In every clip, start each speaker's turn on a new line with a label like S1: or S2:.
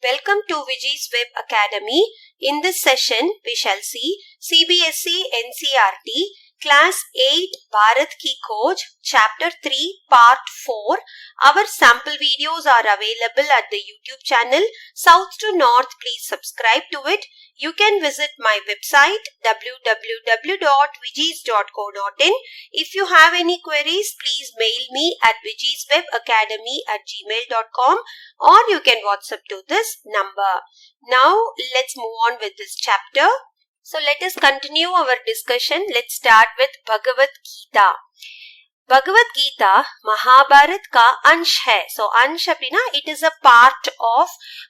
S1: Welcome to Viji's Web Academy. In this session, we shall see CBSE NCERT Class 8 Bharat Ki Khoj Chapter 3 Part 4. Our sample videos are available at the YouTube channel. South to North, please subscribe to it. You can visit my website www.vijis.co.in. If you have any queries, please mail me at vijiswebacademy@gmail.com or you can WhatsApp to this number. Now, let's move on with this chapter. So, let us continue our discussion. Let's start with Bhagavad Gita. Bhagavad Gita Mahabharat का अंश है. So अंश அப்படினா it is a part of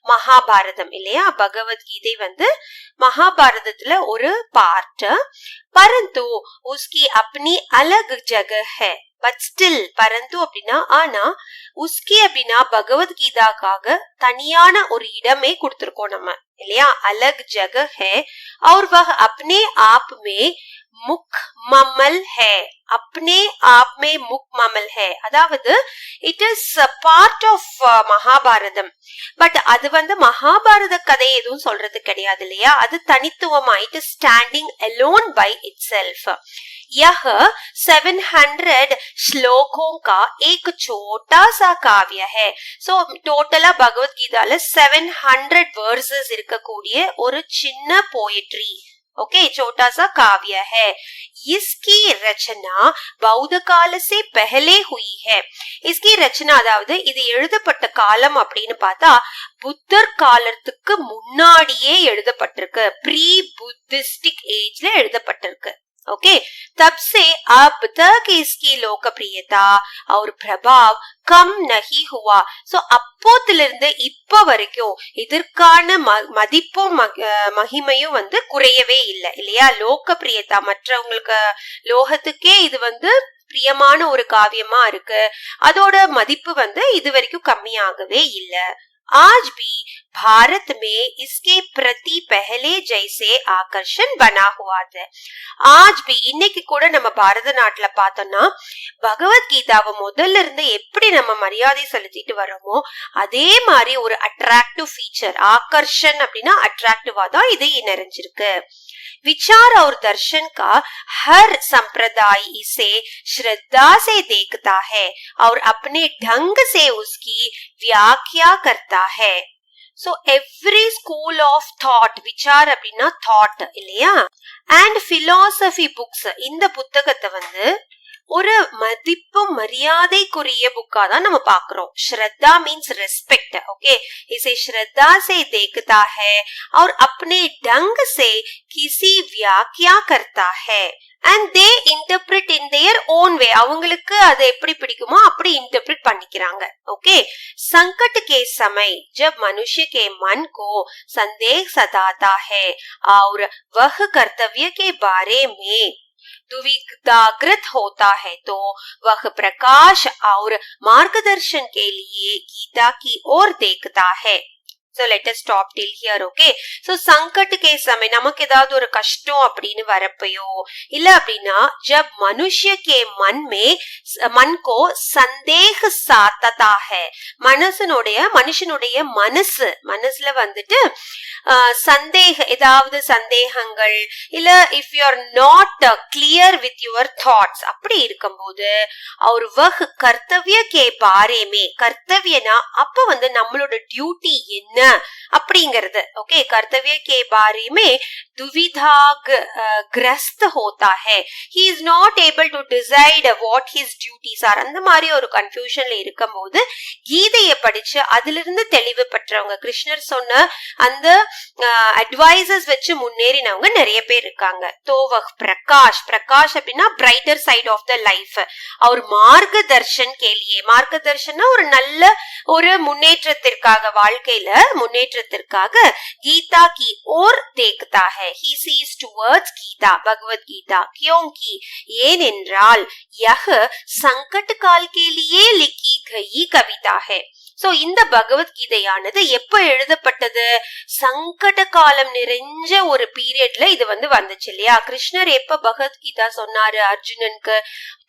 S1: Mahabharatam இல்லையா? பகவத் கீதை வந்து மகாபாரதத்துல ஒரு part. परंतु उसकी अपनी अलग जगह है. But still परंतु அப்படினா ஆனா उसके बिना भगवत गीताக்காக தனியான ஒரு இடமே கொடுத்திருக்கோம் நம்ம இல்லையா? अलग जगह है और वह अपने आप में मुकम्मल है. अपने आप में मुकम्मल है. அதாவது it is a part of Mahabharatam. But அது வந்து மகாபாரத கதை எதுவும் சொல்றது கிடையாது இல்லையா? அது தனித்துவமா it is standing alone by itself. यह 700 श्लोकों का एक छोटा सा काव्य है. सो टोटला भगवत गीताல 700 वर्सेस இருக்கக்கூடிய ஒரு சின்ன पोएट्री. ओके, छोटा सा काव्य है. इसकी रचना बौद्ध काल से पहले हुई है. इसकी रचना அதாவது இது எழுதப்பட்ட காலம் அப்படின்னு பார்த்தா புத்தர் காலத்துக்கு முன்னாடியே எழுதப்பட்டிருக்கு. ப்ரீ புத்திஸ்டிக் ஏஜ்ல எழுதப்பட்டிருக்கு. ओके, तब से अब तक इसकी लोकप्रियता और प्रभाव कम नहीं हुआ. सो அப்போதிலிருந்து இப்ப வரைக்கும் இதற்கான மதிப்பும் மகிமையும் வந்து குறையவே இல்லை இல்லையா? லோகப்பிரியதா மற்றவங்களுக்கு லோகத்துக்கே இது வந்து பிரியமான ஒரு காவியமா இருக்கு. அதோட மதிப்பு வந்து இது வரைக்கும் கம்மியாகவே இல்லை. आज भी भारत में इसके प्रति पहले जैसे आकर्षण बना हुआ है. आज भी இன்னைக்கு கூட நம்ம பாரத நாட்டுல பார்த்தோம்னா பகவத் கீதாவை முதல்ல இருந்து எப்படி நம்ம மரியாதை செலுத்திட்டு வரோமோ அதே மாதிரி ஒரு அட்ராக்டிவ் ஃபீச்சர் ஆகர்ஷன் அப்படின்னா அட்ராக்டிவா தான் இது நிறைஞ்சிருக்கு. विचार और दर्शन का हर संप्रदाय इसे श्रद्धा से देखता है और अपने ढंग से उसकी व्याख्या करता है. So every school of thought, विचार அப்படின்னா thought இல்லையா? And philosophy books, இந்த புத்தகத்தை வந்து ஒரு மதிப்பு மரியாதைக்குரிய புக்கா தான் நம்ம பாக்குறோம். श्रद्धा means respect. ओके, इसे श्रद्धा से देखता है और अपने ढंग से किसी व्याख्या करता है. And they interpret in their own way. அவங்களுக்கு அது எப்படி பிடிக்குமோ அப்படி इंटरप्रेट பண்ணிக்கிறாங்க. ओके, संकट के समय जब मनुष्य के मन को संदेह सताता है और वह कर्तव्य के बारे में दुविधाग्रत होता है तो वह प्रकाश और मार्गदर्शन के लिए गीता की ओर देखता है. So let us stop till here. Okay, so संकट के समय நமக்கு ஏதாவது ஒரு கஷ்டம் அப்படின்னு வரப்பையோ இல்ல அப்படின்னா जब मनुष्य के मन को संदेह सातता है. மனுஷனுடைய மனசுல வந்துட்டு சந்தேக ஏதாவது சந்தேகங்கள் இல்ல if you are not clear with your thoughts அப்படி இருக்கும்போது और वह कर्तव्य के बारे में कर्तव्यனா அப்ப வந்து நம்மளோட டியூட்டி என்ன அப்படிங்கிறது. ओके, कर्तव्य के बारे में दुविधाग्रस्त होता है. he is not able to decide what his duties are. அந்த மாதிரி ஒரு கன்ஃபியூஷன்ல இருக்கும்போது கீதையை படிச்சு அதிலிருந்து தெளிவு பெற்றவங்க கிருஷ்ணர் சொன்ன அந்த அட்வைசஸ் வச்சு முன்னேறினவங்க நிறைய பேர் இருக்காங்க. तो वह प्रकाश அப்படின்னா brighter side of the life और मार्गदर्शन के लिए மார்கதர்ஷனா ஒரு நல்ல ஒரு முன்னேற்றத்திற்காக வாழ்க்கையில முன்னேற்றத்திற்காக गीता की ओर देखता है. he sees towards Gita Bhagavad Gita. क्योंकि ஏனென்றால் यह संकट काल के लिए लिखी गई कविता है. சோ இந்த பகவத்கீதையானது எப்ப எழுதப்பட்டது? சங்கட காலம் நிறைஞ்ச ஒரு பீரியட்ல இது வந்துச்சு இல்லையா? கிருஷ்ணர் எப்ப பகவத்கீதா சொன்னாரு அர்ஜுனனுக்கு?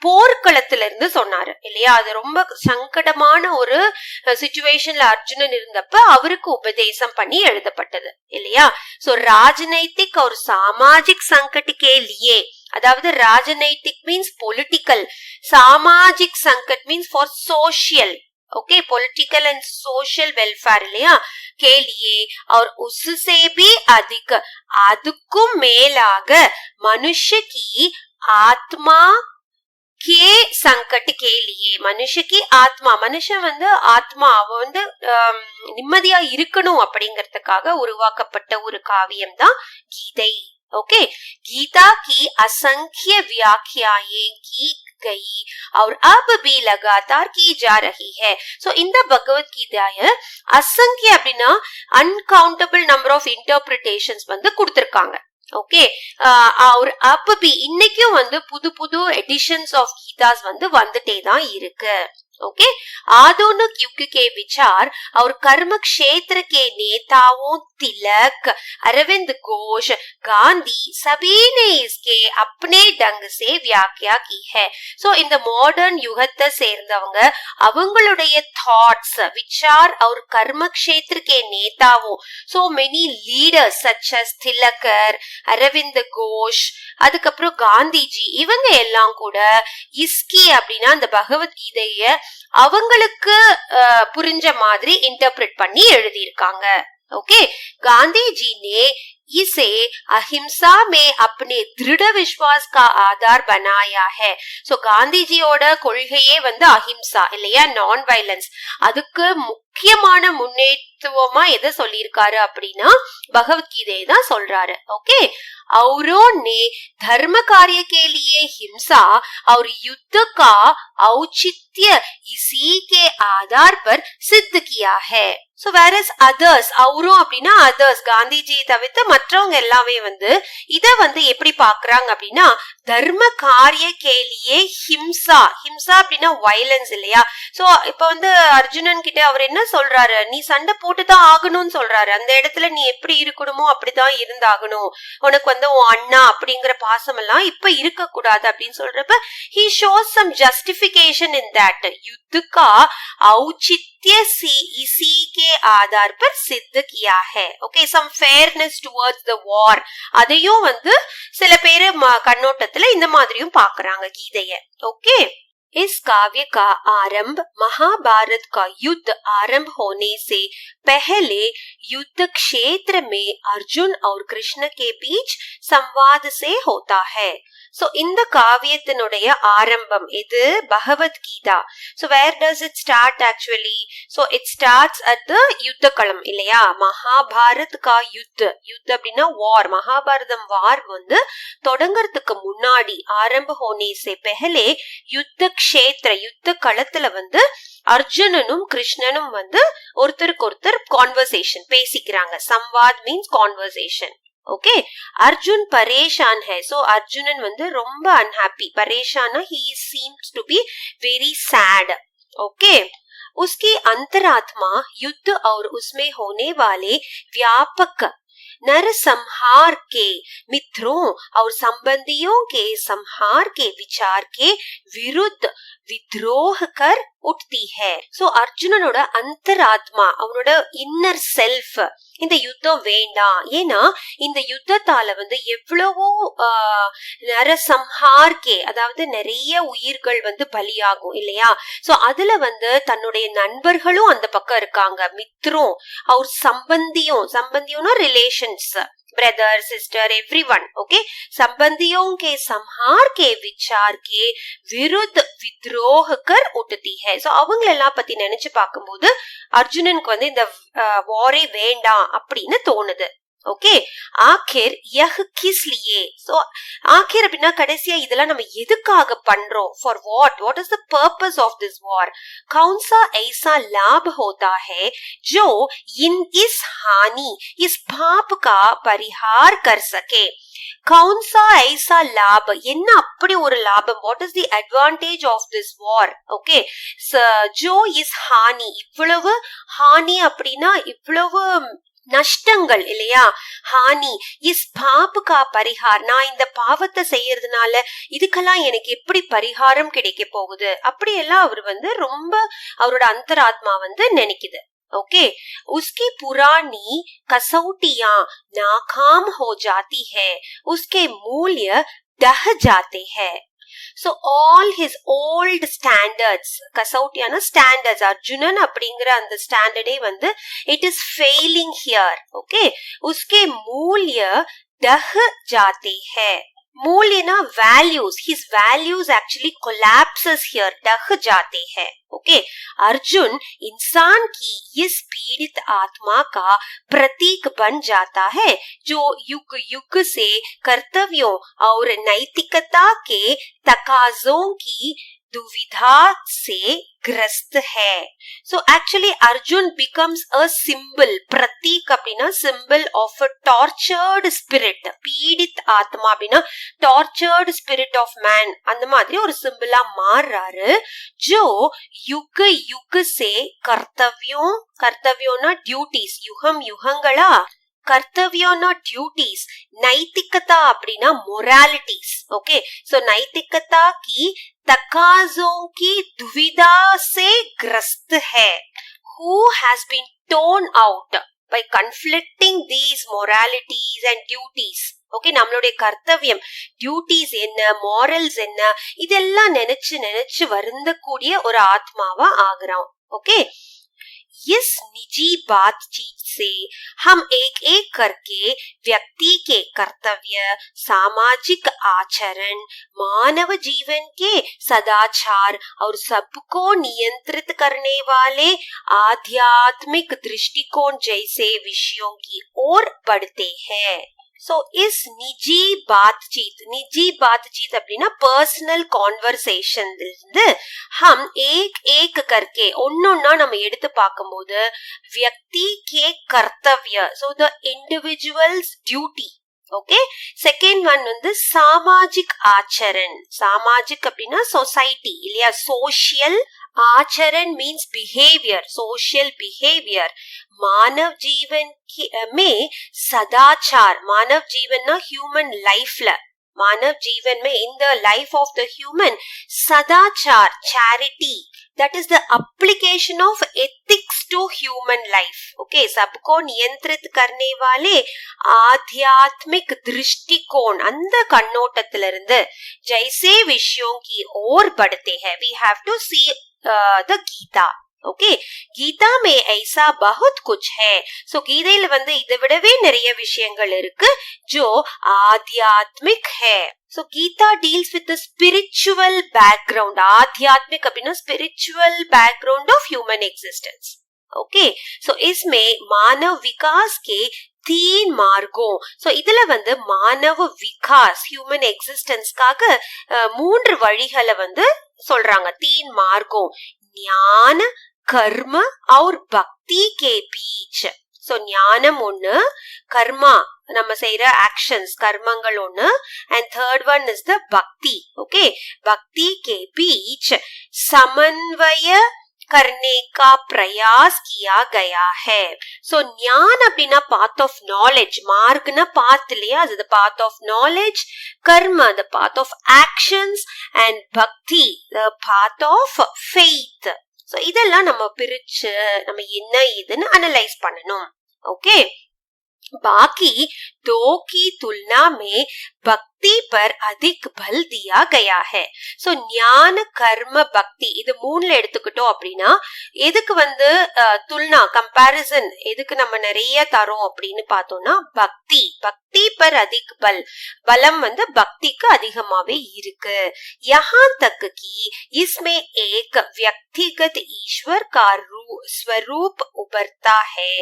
S1: போர்க்களத்துல இருந்து சொன்னாரு இல்லையா? அது ரொம்ப சங்கடமான ஒரு சிச்சுவேஷன்ல அர்ஜுனன் இருந்தப்ப அவருக்கு உபதேசம் பண்ணி எழுதப்பட்டது இல்லையா? சோ ராஜநைतिक और सामाजिक संकट के लिए, அதாவது ராஜநைतिक மீன்ஸ் பொலிட்டிக்கல், सामाजिक संकट means for social, okay political and social welfare இல்லையா के लिए और उससे भी अधिक, அதுக்கும் மேலாக मनुष्य की आत्मा के संकट के लिए, मनुष्य की आत्मा, மனுஷன் ஆத்மா அவன் நிம்மதியா இருக்கணும் அப்படிங்கறதுக்காக உருவாக்கப்பட்ட ஒரு காவியம் தான் கீதை. ओके गीता की असंख्य व्याख्याएं की गई और अब भी लगातार की जा रही है. सो இந்த பகவத்கீதைய அசங்கிய அப்படின்னா அன்கவுண்டபிள் நம்பர் ஆஃப் இன்டர்பிரிட்டேஷன்ஸ் கொடுத்திருக்காங்க. ஓகே और अब भी இன்னைக்கும் புது புது எடிஷன்ஸ் ஆஃப் கீதாஸ் வந்துட்டே தான் இருக்கு. ओके आधुनिक युग के विचार और कर्म क्षेत्र के नेताओं तिलक, अरविंद घोष, गांधी सभी ने इसके अपने ढंग से व्याख्या की है. सो இந்த மாடர்ன் யுகத்தை சேர்ந்தவங்க அவங்களுடைய தாட்ஸ், விचार और कर्म क्षेत्र के नेताओं, so many leaders such as திலகர், அரவிந்த் கோஷ், அதுக்கப்புறம் காந்திஜி, இவங்க எல்லாம் கூட இஸ்கி அப்படின்னா அந்த பகவத்கீதைய அவங்களுக்கு புரிஞ்ச மாதிரி இன்டர்பிரட் பண்ணி எழுதியிருக்காங்க. ओके गांधी जी ने इसे अहिंसा में अपने दृढ़ विश्वास का आधार बनाया है. सो காந்திஜியோட கொள்கையே அஹிம்சா இல்லையா, நான் வயலன்ஸ். அதுக்கு முக்கியமான முன்னேற்றமா எதை சொல்லியிருக்காரு அப்படின்னா பகவத்கீதையை தான் சொல்றாரு. ओके औरों ने धर्म कार्य के लिए हिंसा और युद्ध का औचित्य इसी के आधार पर सिद्ध किया है. So whereas others, அவரும் அப்படின்னா அதர்ஸ், காந்திஜி தவிர்த்து மற்றவங்க எல்லாமே இத எப்படி பாக்குறாங்க அப்படின்னா தர்ம காரிய கேலியே ஹிம்சா, ஹிம்சா அப்படின்னா வயலன்ஸ் இல்லையா. சோ இப்ப அர்ஜுனன் கிட்ட அவர் என்ன சொல்றாரு, நீ சண்டை போட்டுதான் ஆகணும்னு சொல்றாரு. அந்த இடத்துல நீ எப்படி இருக்கணுமோ அப்படிதான் இருந்தாகணும், உனக்கு உன் அண்ணா அப்படிங்கிற பாசம் எல்லாம் இப்ப இருக்க கூடாது அப்படின்னு சொல்றப்ப he shows some justification in that. युद्ध का औचित्य इसी के आधार पर सिद्ध किया है. Okay some fairness towards the war, அதையும் சில பேரு கண்ணோட்டத்துல இந்த மாதிரியும் பாக்குறாங்க கீதைய. ஓகே इस काव्य का आरंभ महाभारत का युद्ध आरंभ होने से पहले युद्ध क्षेत्र में अर्जुन और कृष्ण के बीच संवाद से होता है. So இந்த காவியத்தினுடைய ஆரம்பம் இது Bhagavad Gita. So where does it start actually? So it starts at the யுத்த களம் இல்லையா, மகாபாரத் கா யுத்த, யுத்த அப்படின்னா வார், மகாபாரதம் வார் தொடங்கறதுக்கு முன்னாடி ஆரம்ப ஹோனே சே பெஹலே யுத்த க்ஷேத்ர, யுத்த களத்துல அர்ஜுனனும் கிருஷ்ணனும் ஒருத்தருக்கு ஒருத்தர் கான்வர்சேஷன் பேசிக்கிறாங்க. சம்வாத் மீன்ஸ் கான்வர்சேஷன். ओके अर्जुन परेशान है. सो अर्जुनन ரொம்ப अनहैप्पी, परेशान ही seems to be very sad. Okay उसकी अंतरात्मा युद्ध और उसमें होने वाले व्यापक नरसंहार के, मित्रों और संबंधियों के संहार के विचार के विरुद्ध विद्रोह कर उठती है. सो अर्जुनனோட अंतरात्मा, அவனோட இன்னர் செல்ஃப் இந்த யுத்தம் வேண்டாம், ஏன்னா இந்த யுத்தத்தால எவ்வளவோ நரசம்ஹார்கே, அதாவது நிறைய உயிர்கள் பலியாகும் இல்லையா. சோ அதுல தன்னுடைய நண்பர்களும் அந்த பக்கம் இருக்காங்க, மித்ரும் அவர் சம்பந்தியும், சம்பந்தியும்னா relations, brother sister everyone. Okay संबंधियों के संहार के विचार के विरुद्ध विद्रोह कर उठती है. सो அவங்களெல்லாம் பத்தி நினைச்சு பார்க்கும்போது அர்ஜுனனுக்கு இந்த வாரே வேண்டாம் அப்படின்னு தோணுது. ஓகே, ஆखिर यह किस लिए. சோ ஆखिर அப்படின்னா கடைசியா இதெல்லாம் நம்ம எதுக்காக பண்றோம், for what is the purpose of this war. कौन सा ऐसा लाभ होता है जो इन इस हानि इस पाप का परिहार कर सके. कौन सा ऐसा लाभ, என்ன அப்படி ஒரு லாபம், what is the advantage of this war. Okay, जो इस हानि, இவ்வளவு ஹானி அப்படின்னா இவ்வளவு நஷ்டங்கள் இல்லையா, ஹானி, இஸ் பாப்பு கா பரிகார், நான் இந்த பாவத்தை செய்யறதுனால இதுக்கெல்லாம் எனக்கு எப்படி பரிகாரம் கிடைக்க போகுது, அப்படியெல்லாம் அவர் ரொம்ப அவரோட அந்தராத்மா நினைக்குது. ओके, उसकी पुरानी कसौटियां नाकाम हो जाती है, उसके मूल्य ढह जाते हैं. So all his old standards, kasautyana standards, Arjunan அப்படிங்கிற அந்த ஸ்டாண்டர்டே it is failing here. Okay, uske मूल्य ढह जाते हैं. मूल्यना values, his values actually collapses here, ढह जाते हैं. ओके, अर्जुन इंसान की इस पीड़ित आत्मा का प्रतीक बन जाता है जो युग युग से कर्तव्यों और नैतिकता के तकाज़ों की दुविधा से ग्रस्त है. So actually Arjun becomes a symbol, pratik அப்படினா symbol of a tortured spirit, பீடித் ஆத்மா அப்படினா tortured spirit of man, அந்த மாதிரி ஒரு சிம்பிளா மாறுறாரு. जो युग युग से कर्तव्यों, कर्तव्योना duties, युகம் யுகங்களா कर्तव्योना duties, नैतिकता அப்படினா moralities. ओके, so नैतिकता की तकाज़ों की दुविधा से ग्रस्त है. Who has been torn out by conflicting these moralities and duties. Okay, நம்மளுடைய கர்த்தவியம், டியூட்டிஸ் என்ன, மாரல்ஸ் என்ன, இதெல்லாம் நினைச்சு நினைச்சு வருந்தக்கூடிய ஒரு ஆத்மாவா ஆகுறோம். ஓகே, इस निजी बातचीत से हम एक एक करके व्यक्ति के कर्तव्य, सामाजिक आचरण, मानव जीवन के सदाचार और सबको नियंत्रित करने वाले आध्यात्मिक दृष्टिकोण जैसे विषयों की ओर बढ़ते हैं. So इस निजी बातचीत அப்படின்னா पर्सनल कॉन्वर्सेशन இருந்து हम एक एक करके ஒன்னொன்னா நம்ம எடுத்து பார்க்கும்போது व्यक्ति के कर्तव्य, so the individual's duty. Okay, second one सामाजिक आचरण, सामाजिक அப்படின்னா सोसाइटी இல்லையா, सोशल आचरण मीन्स बिहेवियर, सोशल बिहेवियर. मानव जीवन में सदाचार, मानव जीवन ना ह्यूमन लाइफ ला, मानव जीवन में in the life of the human सदाचार, charity, that is the application of ethics to human life. Okay, सबको नियंत्रित करने वाले आध्यात्मिक दृष्टिकोण, அந்த கண்ணோட்டத்திலிருந்து जैसे विषयों की ओर बढ़ते हैं. We have to see the Gita. Okay, Gita में ऐसा बहुत कुछ है. सो கீதையில இதை விடவே நிறைய விஷயங்கள் இருக்கு जो आध्यात्मिक है. So Gita deals with the spiritual background. आध्यात्मिक அப்படின்னா spiritual background of human existence. Okay, so इसमें मानव विकास के 3 मार्गों, सो இதுல मानव विकास, human existenceக்காக 3 வழிகளை சொல்றாங்க. 3 मार्गों, ज्ञान, कर्म और भक्ति के बीच. सो ஞானம் ஒண்ணு, கர்மா நம்ம செய்யற ஆக்ஷன்ஸ் கர்மங்கள் ஒண்ணு, and third one is the bhakti. okay, bhakti के बीच समन्वय करने का प्रयास किया गया है. सो ज्ञान அப்படின்னா path of knowledge, மார்க்னா path இல்லையா, அது path of knowledge, कर्म the path of actions, and bhakti the path of faith. सो இதெல்லாம் நம்ம பிரிச்சு நம்ம என்ன இதுன்னு அனலைஸ் பண்ணணும். ओके, बाकी 2 की तुलना में भक्ति पर अधिक बल दिया गया है. सो ஞான கர்ம பக்தி இது 3ல எடுத்துக்கிட்டோம் அப்படின்னா எதுக்கு துல்னா கம்பேரிசன் எதுக்கு நம்ம நிறைய தரோம் அப்படின்னு பார்த்தோம்னா பக்தி, பக்தி पर अधिक बल, பலம் பக்திக்கு அதிகமாவே இருக்கு. यहाँ तक कि इसमें एक व्यक्तिगत ईश्वर का स्वरूप उभरता है,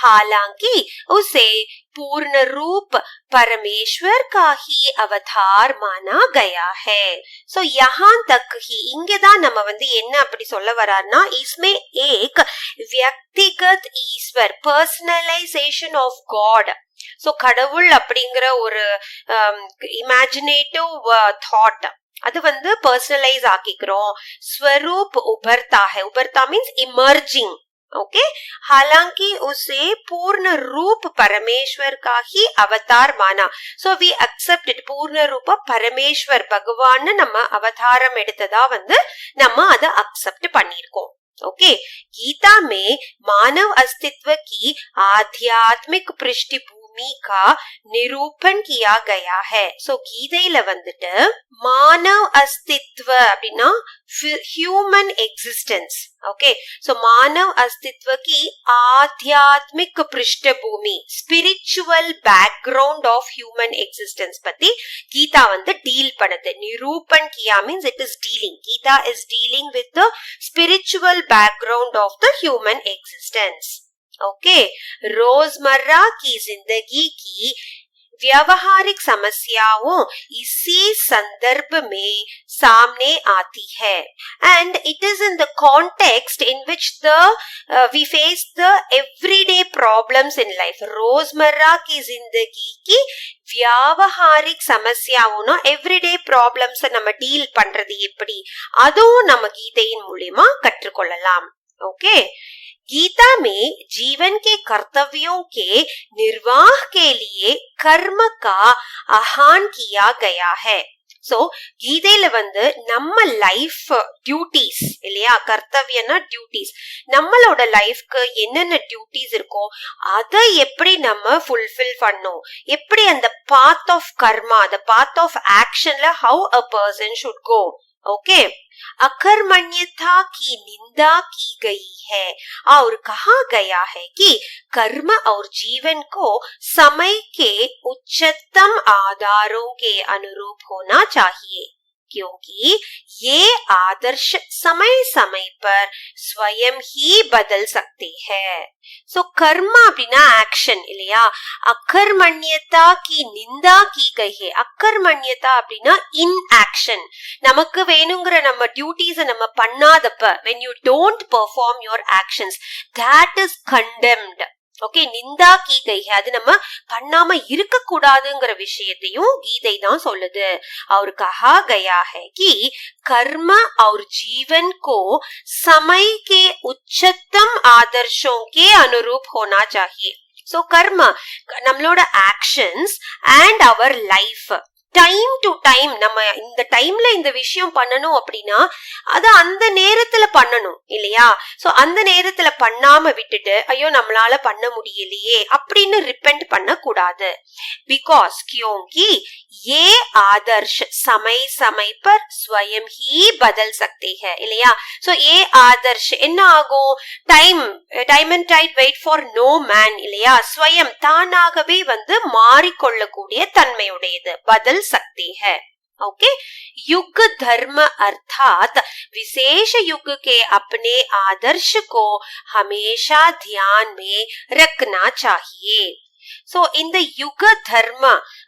S1: हालांकि उसे पूर्ण रूप परमेश्वर का ही अवतार माना गया है. So यहाँ तक ही இங்கதான் நம்ம என்ன அப்படி சொல்ல வரார்னா, इसमें एक व्यक्तिगत ईश्वर, पर्सनलाइजेशन ऑफ गॉड. சோ கடவுள் அப்படிங்கிற ஒரு இமேஜினேட்டிவ் தாட், அது पर्सनलाइज ஆக்கிக்கிறோம். स्वरूप उभरता है, उभरता मीन्स इमर्जिंग. ओके, हालांकि उसे पूर्ण रूप परमेश्वर का ही अवतार माना. So we accept it. पूर्ण रूप परमेश्वर भगवान நம்ம அவதாரம் எடுத்ததா நம்ம அதை அக்செப்ட் பண்ணிருக்கோம். ओके, गीता में मानव अस्तित्व की आध्यात्मिक पृष्ठभूमि का निरूपण किया गया है. सो गीதையில மானவ अस्तित्व அப்படின்னா human existence. ओके, सो मानव अस्तित्व की आध्यात्मिक पृष्ठभूमि, spiritual background of human existence பத்தி கீதா டீல் பண்ணுது. நிரூபன் கியா means it is dealing. Gita is dealing with the spiritual background of the human existence. Okay, रोजमर्रा की जिंदगी की व्यावहारिक समस्याओं इसी संदर्भ में सामने आती है, and it is in the context in which we face the everyday problems in life. रोजमर्रा की जिंदगी की व्यावहारिक समस्याओं, everyday problems நம்ம டீல் பண்றது எப்படி, அதுவும் நம்ம கீதையின் மூலமா கற்றுக்கொள்ளலாம். ओके, गीता में जीवन के कर्तव्यों के निर्वाह के लिए कर्म का आह्वान किया गया है. சோ கீதையில நம்ம லைஃப் டியூட்டிஸ் இல்லையா, கர்த்தவியனா டியூட்டிஸ், நம்மளோட லைஃப்க்கு என்னென்ன டியூட்டிஸ் இருக்கோ அதை எப்படி நம்ம ஃபுல்ஃபில் பண்ணோம், எப்படி அந்த பாத் ஆஃப் கர்மா, அந்த பாத் ஆஃப் ஆக்ஷன்ல how a person should go. Okay, अकर्मण्यता की निंदा की गई है और कहा गया है कि कर्म और जीवन को समय के उच्चतम आधारों के अनुरूप होना चाहिए, क्योंकि ये आदर्श समय समय पर स्वयं ही बदल सकते हैं. सो कर्म அப்படின்னா ஆக்ஷன் இல்லையா, அகர்மண்யதா கி நிந்தா கி கை ஹே. அகர்மண்யதா அப்படின்னா இன் ஆக்ஷன், நமக்கு வேணுங்கிற நம்ம டியூட்டிஸை நம்ம பண்ணாதப்ப, when you don't perform your actions, that is condemned. Okay, நிந்தா கீ கை, அது நம்ம பண்ணாம இருக்க கூடாதுங்கிற விஷயத்தையும் கீதை தான் சொல்லுது. और कहा गया है कि कर्म और जीवन को समय के उच्चतम आदर्शों के अनुरूप होना चाहिए. सो कर्म நம்மளோட actions and our life, time to time நம்ம இந்த டைம்ல இந்த விஷயம் பண்ணணும் அப்படின்னா அது அந்த நேரத்துல பண்ணணும் இல்லையா. சோ அந்த நேரத்துல பண்ணாம விட்டுட்டு ஐயோ நம்மளால பண்ண முடியலையே அப்படின்னு ரிப்பெண்ட் பண்ண கூடாது. பிகாஸ் क्योंकि ये आदर्श समय समय पर स्वयं ही बदल सकते हैं இல்லையா. சோ ये आदर्श என்ன ஆகும், time and tide wait for no man இல்லையா, ஸ்வயம் தானாகவே மாறிக்கொள்ளக்கூடிய தன்மையுடையது, बदल सकते हैं. ओके, युग धर्म अर्थात विशेष युग के अपने आदर्श को हमेशा ध्यान में रखना चाहिए. सो இந்த யுக தர்ம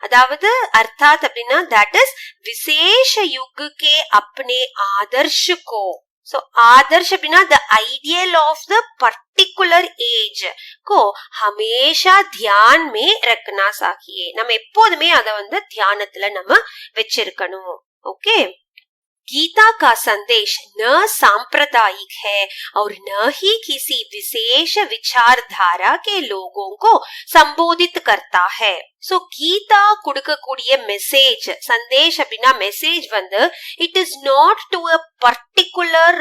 S1: அதாவது அர்த்தாத் அப்படின்னா that is विशेष युग के अपने आदर्श को. सो आदर्श அப்படின்னா the ideal of the particular age को हमेशा ध्यान में रखना चाहिए. நம்ம எப்போதுமே அதை தியானத்துல நம்ம வச்சிருக்கணும். ओके, गीता का संदेश न सांप्रदायिक है और न ही किसी विशेष विचारधारा के लोगों को संबोधित करता है. सो गीता கொடுக்கக்கூடிய மெசேஜ், சந்தேஷ் அப்படின்னா message it is not to a particular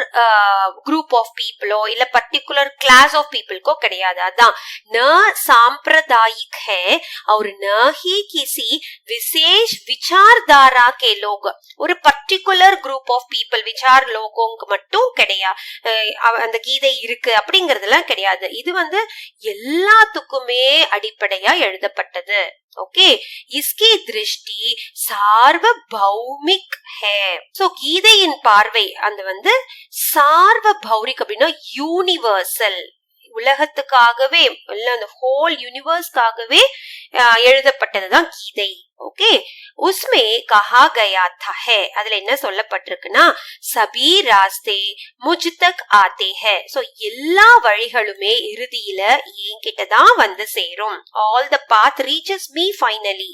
S1: group of பீப்புளோ இல்ல பர்டிகுலர் கிளாஸ் ஆஃப் பீப்புளுக்கோ கிடையாது. அதான் न सांप्रदायिक है और न ही किसी विशेष विचारधारा के लोग, ஒரு பர்டிகுலர் குரூப் ஆஃப் பீப்புள் விசார் லோகோங்க மட்டும் கிடையாது அந்த கீதை இருக்கு அப்படிங்கறதெல்லாம் கிடையாது. இது எல்லாத்துக்குமே அடிப்படையா எழுதப்பட்டது. ओके, इसकी दृष्टि सार्वभौमिक है. सो கீதையின் பார்வை அந்த சார்வபௌமிக் அப்படின்னா யூனிவர்சல், உலகத்துக்காகவே இல்ல அந்த ஹோல் யூனிவர்ஸ்க்காகவே எழுதப்பட்டதுதான் கீதை. ஓகே, உஸ்மே கஹா கயா தா ஹை, அதுல என்ன சொல்லப்பட்டிருக்குன்னா சபி ராஸ்தே முஜ் தக் ஆதே ஹை. சோ எல்லா வழிகளுமே இறுதியில என்கிட்டதான் வந்து சேரும். All the path reaches me finally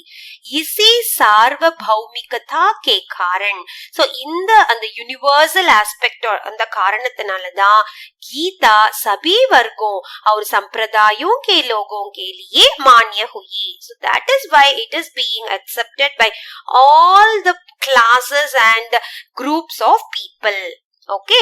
S1: இசி சார்வபௌமிகதா கே காரண். சோ அந்த யூனிவர்சல் ஆஸ்பெக்ட் அந்த காரணத்தினாலதான் गीता सभी वर्गों और संप्रदायों के लोगों के लिए मान्य हुई. So that is why it is being accepted by all the classes and groups of people. Okay,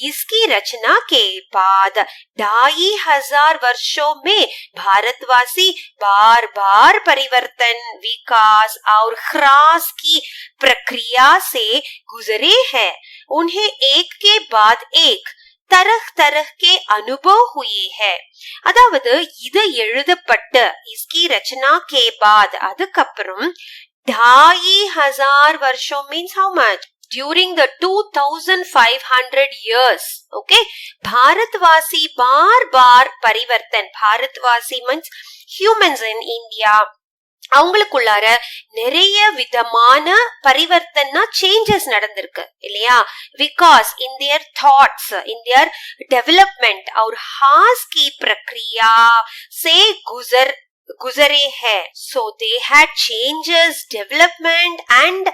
S1: इसकी रचना के बाद 2500 वर्षों में भारतवासी बार बार परिवर्तन, विकास और ह्रास की प्रक्रिया से गुजरे हैं. उन्हें एक के बाद एक தரஹ் தரஹ்கே அனுபவ் ஹுயே ஹை. அதாவது இது எழுதப்பட்ட இஸ்கி ரச்சனா கே பாத், அதுக்கப்புறம் 2500 வருஷம் means how much? During the 2500 years, okay, Bharatwasi bar parivartan. Bharatwasi means humans in India. அவங்களுக்குள்ளார நிறைய விதமான பரிவர்த்தனா சேஞ்சஸ் நடந்திருக்கு இல்லையா? Vikas in their thoughts, in their development और हास की प्रक्रिया से गुजरे है. So they had changes, development and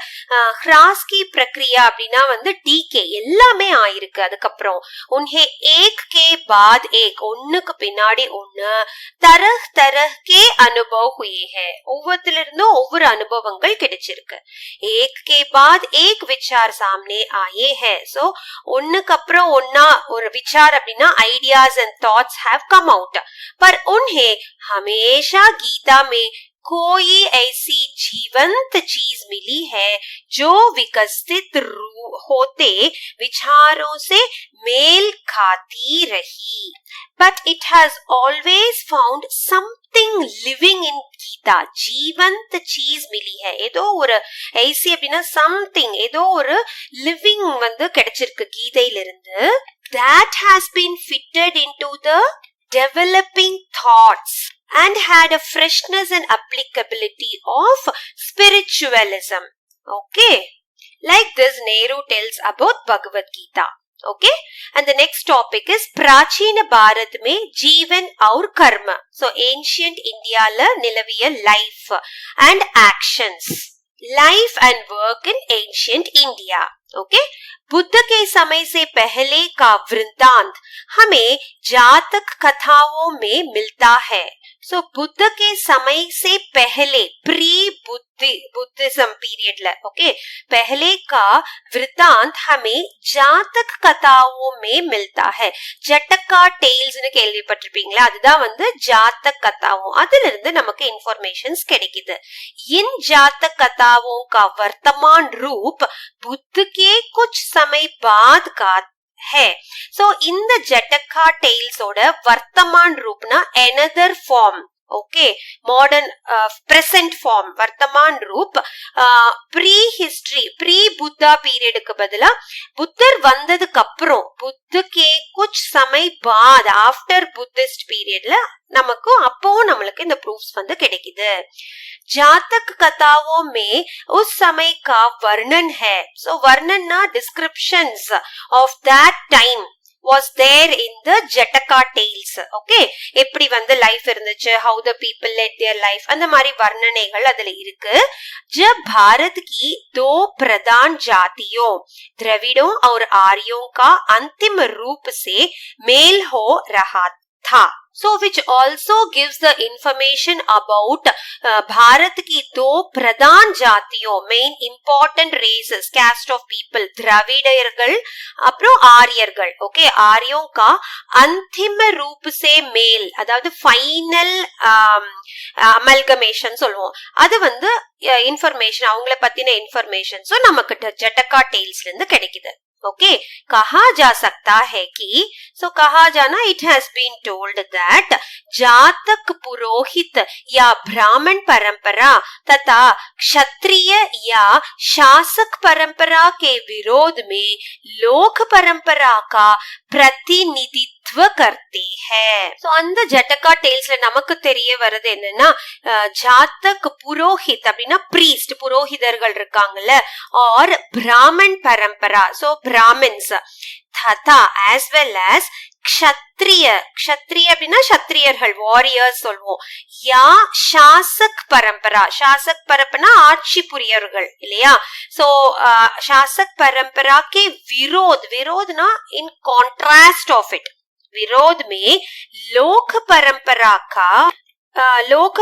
S1: ह्रास की प्रक्रिया அப்படின்னா வந்து डीके எல்லாமே ஆயிருக்கு. அதுக்கப்புறம் उन्हें एक के बाद एक, ஒண்ணுக்கு பின்னாடி ஒண்ணு तरह तरह के अनुभव हुए हैं. ஒவ்வொருத்துல இருந்தும் ஒவ்வொரு அனுபவங்கள் கிடைச்சிருக்கு. एक के बाद एक विचार सामने आए हैं. So ஒண்ணுக்கு அப்புறம் ஒண்ணா ஒரு விசார் அப்படின்னா ideas and thoughts have come out. पर उन्हें हमेशा गीता में कोई ऐसी जीवंत चीज मिली है जो विकसित होते विचारों से मेल खाती रही. But it has always found something living in Gita. जीवंत चीज मिली है, ஏதோ ஒரு ऐसी அப்படின்னா something, ஏதோ ஒரு living வந்து கிடைச்சிருக்கு கீதையிலிருந்து. That has been fitted into the developing thoughts and had a freshness and applicability of spiritualism. Okay, like this Nehru tells about Bhagavad Gita. Okay, and the next topic is Prachina Bharat mein Jeevan aur Karma. So ancient India la nilaviya life and actions, life and work in ancient India. Okay, Buddha के समय से पहले का वृत्तांत हमें जातक कथाओं में मिलता है. सो बुद्ध के समय से पहले प्री बुद्धिज्म पीरियड ला, ओके, पहले का वृत्तांत हमें जातक कथाओं में मिलता है. ஜட்டக்கா டேல்ஸ்னு கேள்விப்பட்டிருப்பீங்களா? அதுதான் வந்து ஜாத்தக் கதாவும். அதுல இருந்து நமக்கு இன்ஃபர்மேஷன்ஸ் கிடைக்குது. इन जातक कथाओं का वर्तमान रूप बुद्ध के कुछ समय बाद का है. सो இந்த ஜட்டக்கா டேல்ஸோட வர்த்தமான் ரூப்னா another form. Okay, modern present form वर्तमान रूप prehistory pre Buddha period के बदला बुद्धर वंददुक्कु अप्पुறம் बुद्ध के कुछ समय बाद आफ्टर बुद्धिस्ट पीरियडல நமக்கு அப்போ நம்மளுக்கு இந்த ப்ரூஃப்ஸ் வந்து கிடைக்குது. जातक कथाओं में उस समय का वर्णन है. सो वर्णन descriptions of that time was there in the Jataka tales. Okay, எப்படி வந்து லைஃப் இருந்துச்சு, how the people led their life, அந்த மாதிரி வர்ணனைகள் அதுல இருக்கு. जब भारत की दो प्रधान जातियों द्रविड़ों और आर्यों का अंतिम रूप से मेल हो रहा था. So which also gives the information about Bharat की दो प्रधान जातियों, main important races, caste of people, द्रविड़ர்கள் அப்புறம் ஆரியர்கள். ஓகே, ஆரியோं का अंतिम रूप से मेल, அதாவது ஃபைனல் அமல்கமேஷன் சொல்லுவோம். அது வந்து இன்ஃபர்மேஷன், அவங்கள பத்தின இன்ஃபர்மேஷன்ஸும் நமக்கு ஜட்டக்கா டேல்ஸ்ல இருந்து கிடைக்குது. ओके, कहा जा सकता है कि, सो कहा जाना, it has been told that जातक पुरोहित या ब्राह्मण परंपरा तथा क्षत्रिय या शासक परंपरा के विरोध में लोक परंपरा का प्रतिनिधित्व प्रतिनिधित्व करते हैं. So அந்த ஜட்டகா டேல்ஸ்ல நமக்கு தெரிய வருது என்னன்னா ஜாதக் புரோஹித் அப்படின்னா priest புரோஹிதர்கள் இருக்காங்கல்ல or brahman Parampara, so brahmins ததா as well as க்ஷத்ரிய அப்படின்னா சத்திரியர்கள் வாரியர்ஸ் சொல்வோம். யா சாசக் பரம்பரா, சாசக் பரம்பரா ஆட்சி புரியர்கள் இல்லையா. சோ शासक परंपरा के विरोधना इन कॉन्ट्रास्ट ऑफ इट, विरोध में लोक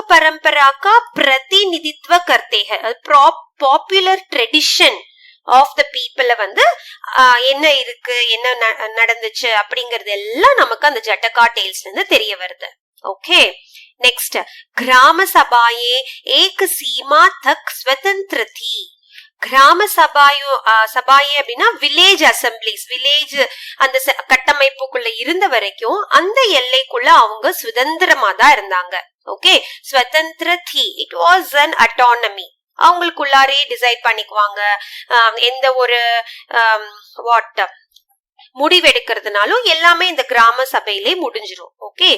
S1: परंपरा का प्रतिनिधित्व करते हैं. पॉपुलर ट्रेडिशन ஆஃப் த பீப்புள வந்து என்ன இருக்கு, என்ன நடந்துச்சு அப்படிங்கறது எல்லாம் நமக்கு அந்த ஜட்டகா டேல்ஸ்ல இருந்து தெரிய வருது. ஓகே, नेक्स्ट ग्राम सभाएं एक सीमा तक स्वतंत्र थी. கிராம சபாயே அப்படின்னா வில்லேஜ் அசம்பிளிஸ், வில்லேஜ் அந்த கட்டமைப்புக்குள்ள இருந்த வரைக்கும் அந்த எல்லைக்குள்ள அவங்க சுதந்திரமா தான் இருந்தாங்க. ஓகே, ஸ்வதந்திர தி, இட் வாஸ் அன் அட்டானமி. அவங்களுக்குள்ளாரே டிசைட் பண்ணிக்குவாங்க. எந்த ஒரு முடிவெடுக்கிறதுனாலும் எல்லாமே இந்த கிராம சபையிலே முடிஞ்சிரும். ஓகே,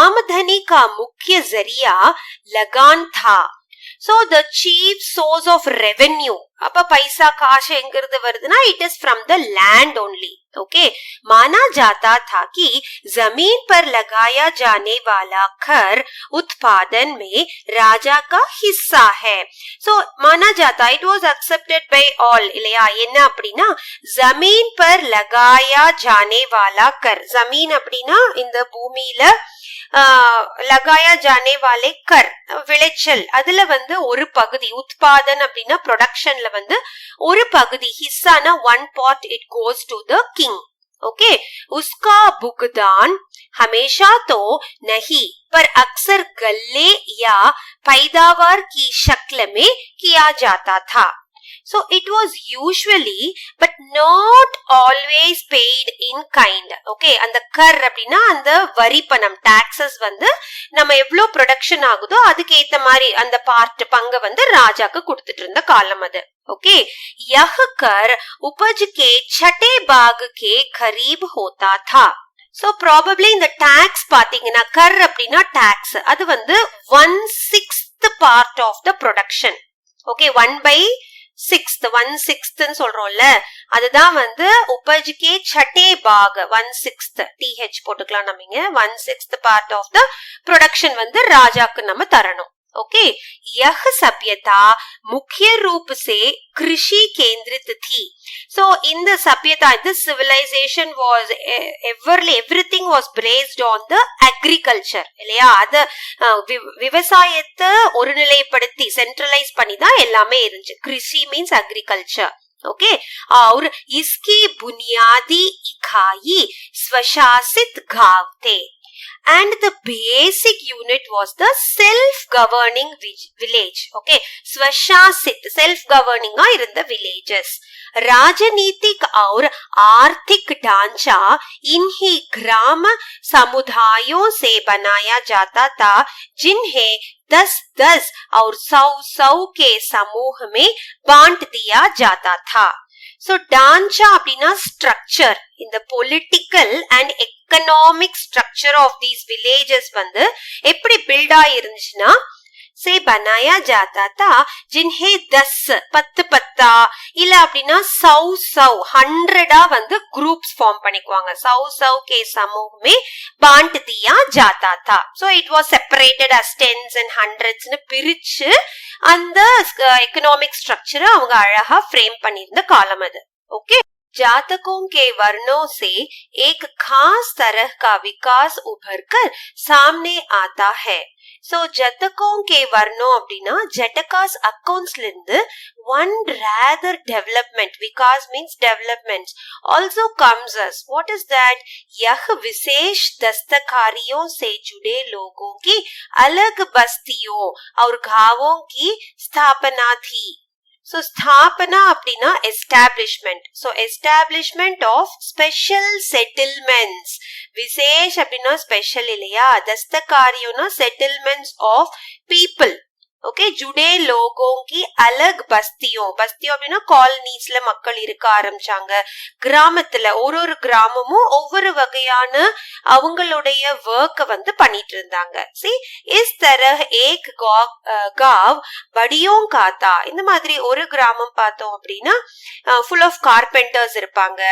S1: ஆமதனி கா முக்கிய ஜரியா லகான் தா. So the chief source of revenue, அப்ப பைசா காசு எங்கிருந்து வருதுன்னா it is from the land only. Okay, माना जाता था कि जमीन पर लगाया जाने वाला कर उत्पादन में राजा का हिस्सा है. So माना जाता, it was accepted by all இல்லையா. என்ன அப்படின்னா जमीन पर लगाया जाने वाला कर, जमीन அப்படின்னா இந்த பூமியில லகாயா ஜானே வாலே கர் விளைச்சல், அதுல வந்து ஒரு பகுதி உத்பாதன் அப்படின்னா ப்ரொடக்ஷன்ல வந்து ஒரு பகுதி, ஹிஸ்ஸானா one part, it goes to the king. Okay, उसका भुगतान हमेशा तो नहीं पर अक्सर गल्ले या पैदावार की शक्ल में किया जाता था. So it was usually but not always paid in kind. Okay, அந்த கர் அப்படின்னா அந்த வரி பணம், டாக்ஸஸ் வந்து நம்ம எவ்வளவு ப்ரொடக்ஷன் ஆகுதோ அதுக்கு ஏத்த மாதிரி அந்த பார்ட் பங்க வந்து ராஜாக்கு கொடுத்துட்டு இருந்த காலம் அது. ओके, यह कर उपज के छठे भाग के करीब होता था. So probably இந்த டாக்ஸ் பாத்தீங்கன்னா கர் அப்படின்னா டாக்ஸ், அது வந்து 1/6 part of the production. Okay, 1/6 சொல்றோம்ல, அதுதான் வந்து உபஜ்கே சட்டே பாக் 1/6 TH போட்டுக்கலாம். நம்ம 1/6 part of the production வந்து ராஜாக்கு நம்ம தரணும். ओके, यह सभ्यता मुख्य रूप से कृषि केंद्रित थी. So in the सभ्यता, this civilization was everything was based on the agriculture இல்லையா. அது விவசாயத்தை ஒருநிலைப்படுத்தி சென்ட்ரலைஸ் பண்ணி தான் எல்லாமே இருந்துச்சு. कृषि means agriculture. ओके, और इसकी बुनियादी इकाई स्वशासित गांव थे. And the basic unit was the self-governing village. Okay, स्वशासित self-governing இருந்த villages. राजनीतिक और आर्थिक ढांचा इन्हीं ग्राम समुदायों से बनाया जाता था, जिन्हें 10-10 और 100-100 के समूह में बांट दिया जाता था. So ढांचा அப்படின்னா structure, இந்த political and economic structure of these villages வந்து எப்படி பில்ட் ஆயிருந்துச்சுன்னா से बनाया जाता था, जिन्हें 10 இல்ல அப்படின்னா 100 வந்து groups form பண்ணிக்குவாங்க. 100 के समूह में बांट दिया जाता था. So it was separated as tens and hundreds னு பிரிச்சு அந்த economic structure அவங்க அழகா frame பண்ணியிருந்த காலம் அது. ओके, जातकों के वर्णों से एक खास तरह का विकास उभर कर सामने आता है. So ஜாதகம் के वर्णों அப்படின்னா ஜட்டகாஸ் அக்கவுண்ட்ஸ்ல இருந்து one rather development, Vikas means development, also comes as what is that? यह विशेष दस्तकारियों से जुड़े लोगों की अलग बस्तियों और गांवों की स्थापना थी. So स्थापना அப்படின்னா establishment. So establishment of special settlements. Vishesh அப்படின்னா ஸ்பெஷல் இல்லையா. தஸ்தகாரியோனா settlements of people. ஓகே, ஜுடே லோகோங்கி அலக் பஸ்தியோ, பஸ்தியோ அப்படின்னா காலனிஸ்ல மக்கள் இருக்க ஆரம்பிச்சாங்க. கிராமத்துல ஒரு கிராமமும் ஒவ்வொரு வகையான அவங்களுடைய ஒர்க்க வந்து பண்ணிட்டு இருந்தாங்க. சி இஸ் தரஹ் ஏக் காவ் படியோங் காத்தா, இந்த மாதிரி ஒரு கிராமம் பார்த்தோம் அப்படின்னா ஃபுல் ஆஃப் கார்பெண்டர்ஸ் இருப்பாங்க.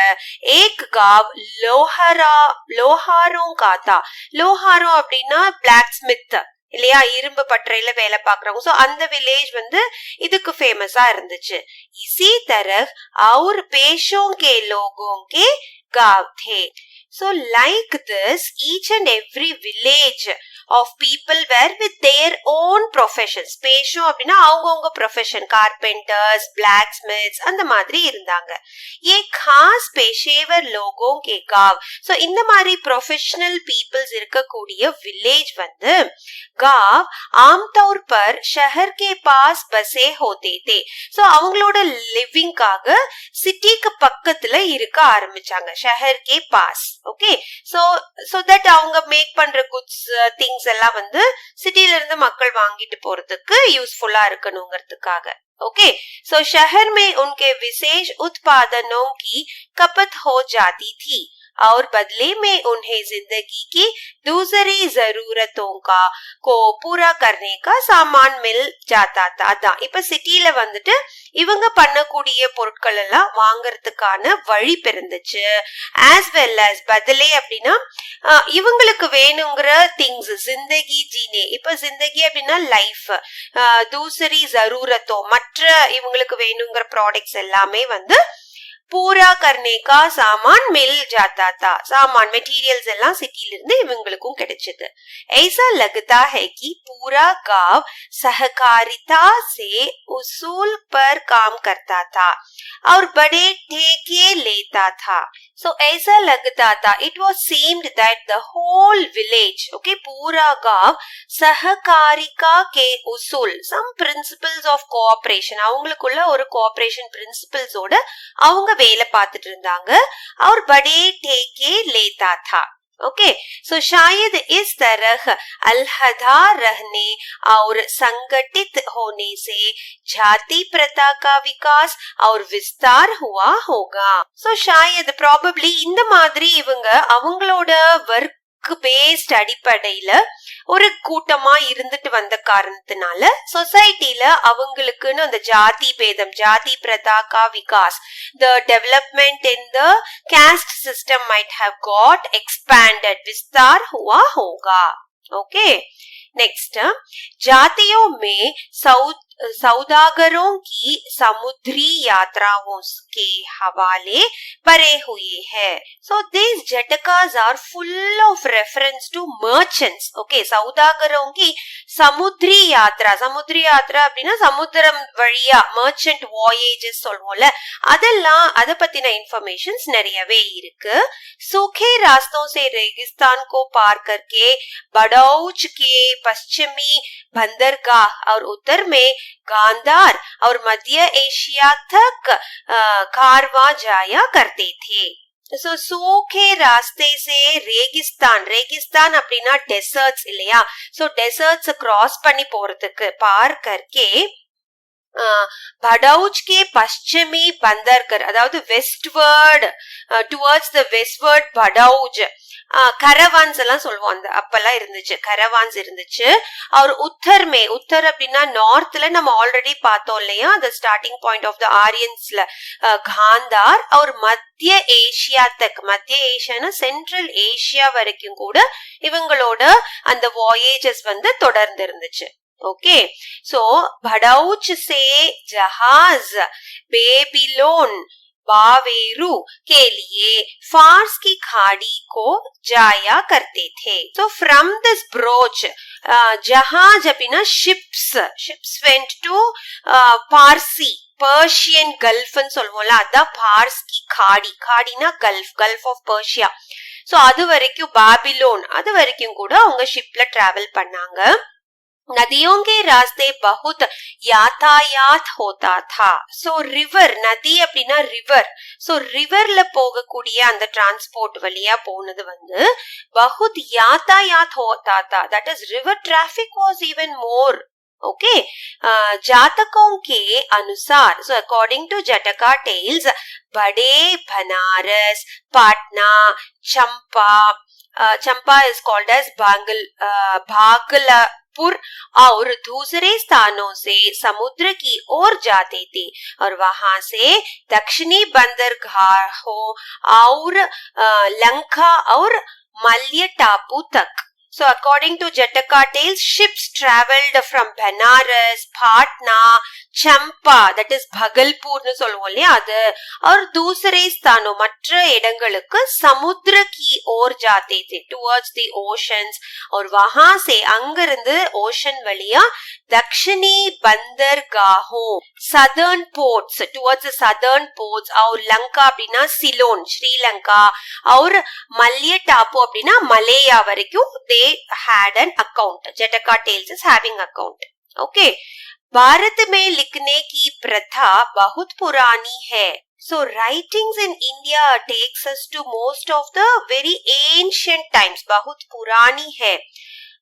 S1: ஏக் காவ் லோஹாரோங் காத்தா, லோஹாரோ அப்படின்னா பிளாக் ஸ்மித் இல்லையா, இரும்பு பட்டறையில வேலை பாக்குறவங்க. சோ அந்த வில்லேஜ் வந்து இதுக்கு ஃபேமஸா இருந்துச்சு. இசி தரஹ் और पेशों के लोगों के गांव थे. So like this, each and every village of people were with their own professions. பேஷோ அப்படின்னா அவங்கவுங்க ப்ரொஃபஷன், கார்பெண்டர்ஸ், பிளாக் ஸ்மித்ஸ் அந்த மாதிரி இருந்தாங்க. ये खास पेशेवर लोगों के गांव. ஸோ இந்த மாதிரி ப்ரொஃபஷனல் பீப்புள்ஸ் இருக்கக்கூடிய வில்லேஜ் வந்து गांव आमतौर पर शहर के पास बसे होते थे. ஸோ அவங்களோட லிவிங்காக சிட்டிக்கு பக்கத்துல இருக்க ஆரம்பிச்சாங்க. ஷஹர் கே பாஸ். ஓகே, சோ தட் அவங்க மேக் பண்ற குட்ஸ் திங்ஸ் எல்லாம் வந்து சிட்டில இருந்து மக்கள் வாங்கிட்டு போறதுக்கு யூஸ்ஃபுல்லா இருக்கணுங்கிறதுக்காக. ओके, सो शहर में उनके विशेष उत्पादनों की खपत हो जाती थी और बदले में उन्हें जिंदगी की दूसरी जरूरतों को पूरा करने का सामान मिल जाता था. அதான் இப்ப சிட்டில வந்துட்டு இவங்க பண்ணக்கூடிய பொருட்கள் எல்லாம் வாங்கறதுக்கான வழி பிறந்துச்சு. as well as பதிலே அப்படின்னா இவங்களுக்கு வேணுங்கிற திங்ஸ், ஜிந்தகி ஜீனே, இப்ப ஜிந்தகி அப்படின்னா லைஃப், தூசரி ஜரூரத்தோ மற்ற இவங்களுக்கு வேணுங்கிற ப்ராடக்ட்ஸ் எல்லாமே வந்து पूरा करने का सामान मिल जाता था. सामान मटेरियल्स எல்லாம் சிட்டில இருந்து இவங்களுக்கும் கிடைச்சது. ऐसा लगता है कि पूरा गांव सहकारिता से उसूल पर काम करता था और बड़े ठेके लेता था. So ऐसा लगता था, it was seemed that the whole village, okay, पूरा गांव सहकारिका के उसूल, some principles of cooperation, அவங்களுக்குள்ள ஒரு கோஆபரேஷன் பிரின்சிபல்ஸ் ஓட அவங்க வேலை பார்த்துட்டு இருந்தாங்க. और बड़े ठेके लेता था. ओके, सो शायद इस तरह अलहदा रहने और संगठित होने से जाति प्रथा का विकास और विस्तार हुआ होगा. सो शायद probably இந்த மாதிரி இவங்க அவங்களோட ஒர்க் பேஸ்ட் அடிப்படையில ஒரு கூட்டமா இருந்துட்டு வந்த காரணத்தினால சொசைட்டில அவங்களுக்குன்னு அந்த ஜாதி பேதம், ஜாதி பிரதா கா Vikas, the development in the caste system might have got expanded. विस्तार हुआ होगा. ओके, नेक्स्ट, जातियों में सौदागरों की समुद्री यात्राओं के हवाले भरे हुए हैं. So these jatakas are full of reference to merchants. Okay, सौदागरों की समुद्री यात्रा, समुद्री यात्रा அப்படின்னா சமுத்திரம் வழியா merchant voyages சொல்வோம்ல, அதெல்லாம் அத பத்தின இன்ஃபர்மேஷன்ஸ் நிறையவே இருக்கு. सूखे रास्तों से रेगिस्तान को पार करके बड़ौच के पश्चिमी बंदरगाह और उत्तर में गांधार और मध्य एशिया तक कारवां जाया करते थे. सो सूखे रास्ते से रेगिस्तान, रेगिस्तान அப்படின்னா டெசர்ட்ஸ் இல்லையா, சோ டெசர்ட்ஸ் கிராஸ் பண்ணி போறதுக்கு பார் கர்க்கே படௌச் கே பश्चिमी பந்தர்கர், அதாவது வெஸ்ட்வர்ட் டுவர்ட்ஸ் த வெஸ்ட்வர்ட் படௌச், கரவான்ஸ் எல்லாம் சொல்லுவோம், அந்த அப்பெல்லாம் இருந்துச்சு, கரவான்ஸ் இருந்துச்சு. அவர் உத்தர் மே, உத்தர் அப்படின்னா நார்த்ல நம்ம ஆல்ரெடி பார்த்தோம் இல்லையா, அந்த starting point of the ஆரியன்ஸ்ல Kantara, அவர் மத்திய ஏஷியா தக், மத்திய ஏஷியானா சென்ட்ரல் ஏஷியா வரைக்கும் கூட இவங்களோட அந்த வாயேஜஸ் வந்து தொடர்ந்து இருந்துச்சு. ओके, सो भड़ौच से जहाज बेबीलोन बावेरू के लिए फार्स की खाड़ी को जाया करते थे. So from this broach, जहाज அப்படின்னா ships went to Parsi, Persian கல்ஃப்னு சொல்லுவோம்ல, அதான் பார்ஸ்கி காடி, காடினா கல்ஃப் ஆஃப் பர்ஷியா. சோ அது வரைக்கும் பாபிலோன், அது வரைக்கும் கூட அவங்க ஷிப்ல டிராவல் பண்ணாங்க. नदियों के रास्ते बहुत यातायात होता था. सो रिवर, नदी அப்படின்னா ரிவர், சோ ரிவர்ல போகக்கூடிய அந்த டிரான்ஸ்போர்ட் வழியா போனது வந்து बहुत यातायात होता था. that is river traffic was even more. Okay जातकों के अनुसार, सो अकॉर्डिंग टू जटका टेल्स, बड़े बनारस, पाटना, चंपा इज कॉल्ड एज भागलपुर और दूसरे स्थानों से समुद्र की ओर जाते थे और वहां से दक्षिणी बंदरगाहों और लंका और मलय टापू तक. So according to Jataka tales, ships traveled from Banaras, Patna, Champa, that is Bhagalpur nu solluvom illaya adu, aur dusre sthanam matra idangalukku samudra ki or jaate the, towards the oceans, aur wahan se angirundu ocean valiya dakshini bandargahon, southern ports, towards the southern ports, aur Lanka appadina Ceylon, Sri Lanka, aur Malaya Tapu appadina Malaya varaikum they had an account. Jataka tales is having account. Okay. Bharat में लिखने की प्रथा बहुत पुरानी है. So writings in India takes us to most of the very ancient times. बहुत पुरानी है.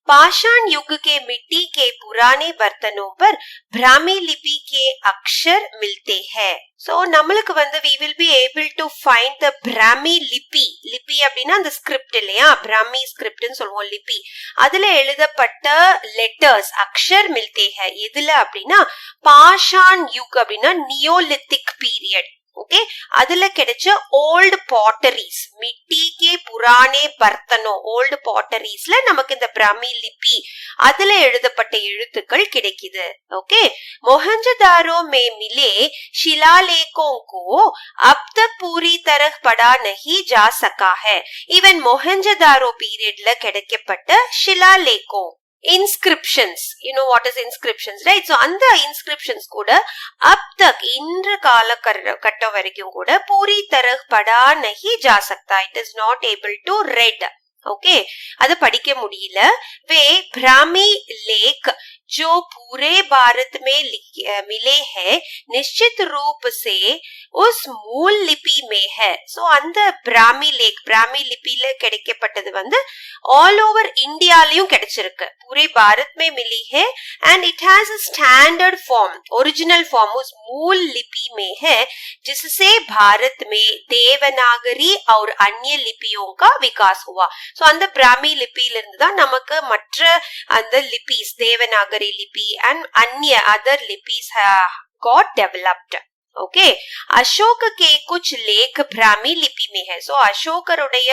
S1: पाषाण युग के मिट्टी के पुराने बर्तनों पर ब्राह्मी लिपि के अक्षर मिलते हैं. So நம்மளுக்கு வந்து we will be able to find the Brahmi lipi. லிபி அப்படின்னா அந்த ஸ்கிரிப்ட் இல்லையா, பிராமி ஸ்கிரிப்ட்னு சொல்லுவோம் லிபி. அதுல எழுதப்பட்ட லெட்டர்ஸ் அக்ஷர் மில்தே ஹை. எதுல அப்படின்னா பாஷான் யுக் அப்படின்னா நியோலித்திக் பீரியட். ஓகே, அதுல கிடைச்ச ஓல்டு பாட்டரிஸ், மிட்டி கே புரானே பர்த்தனோ, ஓல்டு பாட்டரிஸ்ல நமக்கு இந்த பிராமி லிபி அதுல எழுதப்பட்ட எழுத்துக்கள் கிடைக்குது. ஓகே, मोहनजोदारो में मिले शिलालेखों को अब तक पूरी तरह पढ़ा नहीं जा सका है. इवन मोहनजोदारो पीरियडல கிடைக்கப்பட்ட शिलालेखों, inscriptions, you know what is inscriptions, right? So அந்த inscriptions கூட अब तक இன்று காலகட்ட வரைக்கும் கூட पूरी तरह पढ़ा नहीं जा सकता. It is not able to read. Okay, அது படிக்க முடியல. वे ब्राह्मी लेख जो पूरे भारत में मिले हैं निश्चित रूप से उस मूल लिपि में है. सो அந்த பிராமி லேக், பிராமி லிபில கிடைக்கப்பட்டது வந்து ஆல் ஓவர் இந்தியாலயும் கிடைச்சிருக்கு. पूरे भारत में मिली है and it has a standard form, original form उस मूल लिपि में है, जिससे भारत में देवनागरी और अन्य लिपियों का विकास हुआ. சோ அந்த பிராமி லிபியில இருந்து தான் நமக்கு மற்ற அந்த லிபிஸ், தேவநாகரி லிபி and अन्य other लिपीज got developed. Okay, Ashok के कुछ लेख ब्राह्मी लिपि में है. सो अशोकरुடைய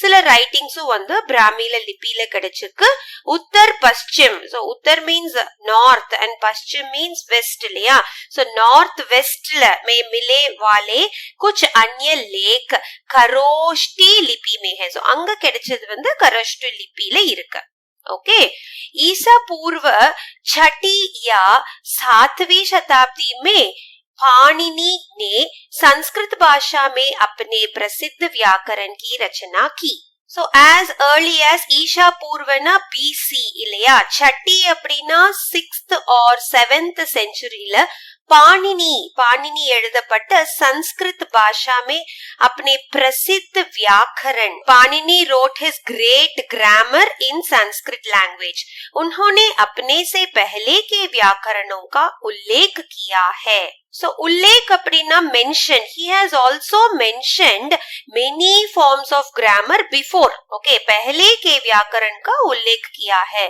S1: சில ரைட்டிங்ஸும் வந்து பிராமில லிபியில கிடைச்சிருக்கு. உத்தர் பश्चिम, சோ உத்தர் மீன்ஸ் நார்த் and पश्चिम மீன்ஸ் வெஸ்ட் இல்லையா. சோ நார்த் வெஸ்ட்ல में मिले वाले कुछ अन्य लेख खरोष्टी लिपि में है. சோ அங்க கிடைச்சது வந்து खरोष्टी लिपिயில இருக்கு. ओके, ईसा पूर्व 6वीं या 7वीं शताब्दी में पाणिनि ने संस्कृत भाषा में अपने प्रसिद्ध व्याकरण की रचना की. So as early as Isha पूर्वना BC இல்லையா, சட்டி அப்படின்னா 6th or 7th centuryல पाणिनि எழுதப்பட்ட संस्कृत भाषा में अपने प्रसिद्ध व्याकरण, Panini wrote his great grammar in Sanskrit language. उन्होंने अपने से पहले के व्याकरणों का उल्लेख किया है. So उल्लेख அப்படின்னா mention. He has also mentioned many forms of grammar before. Okay, पहले के व्याकरण का उल्लेख किया है.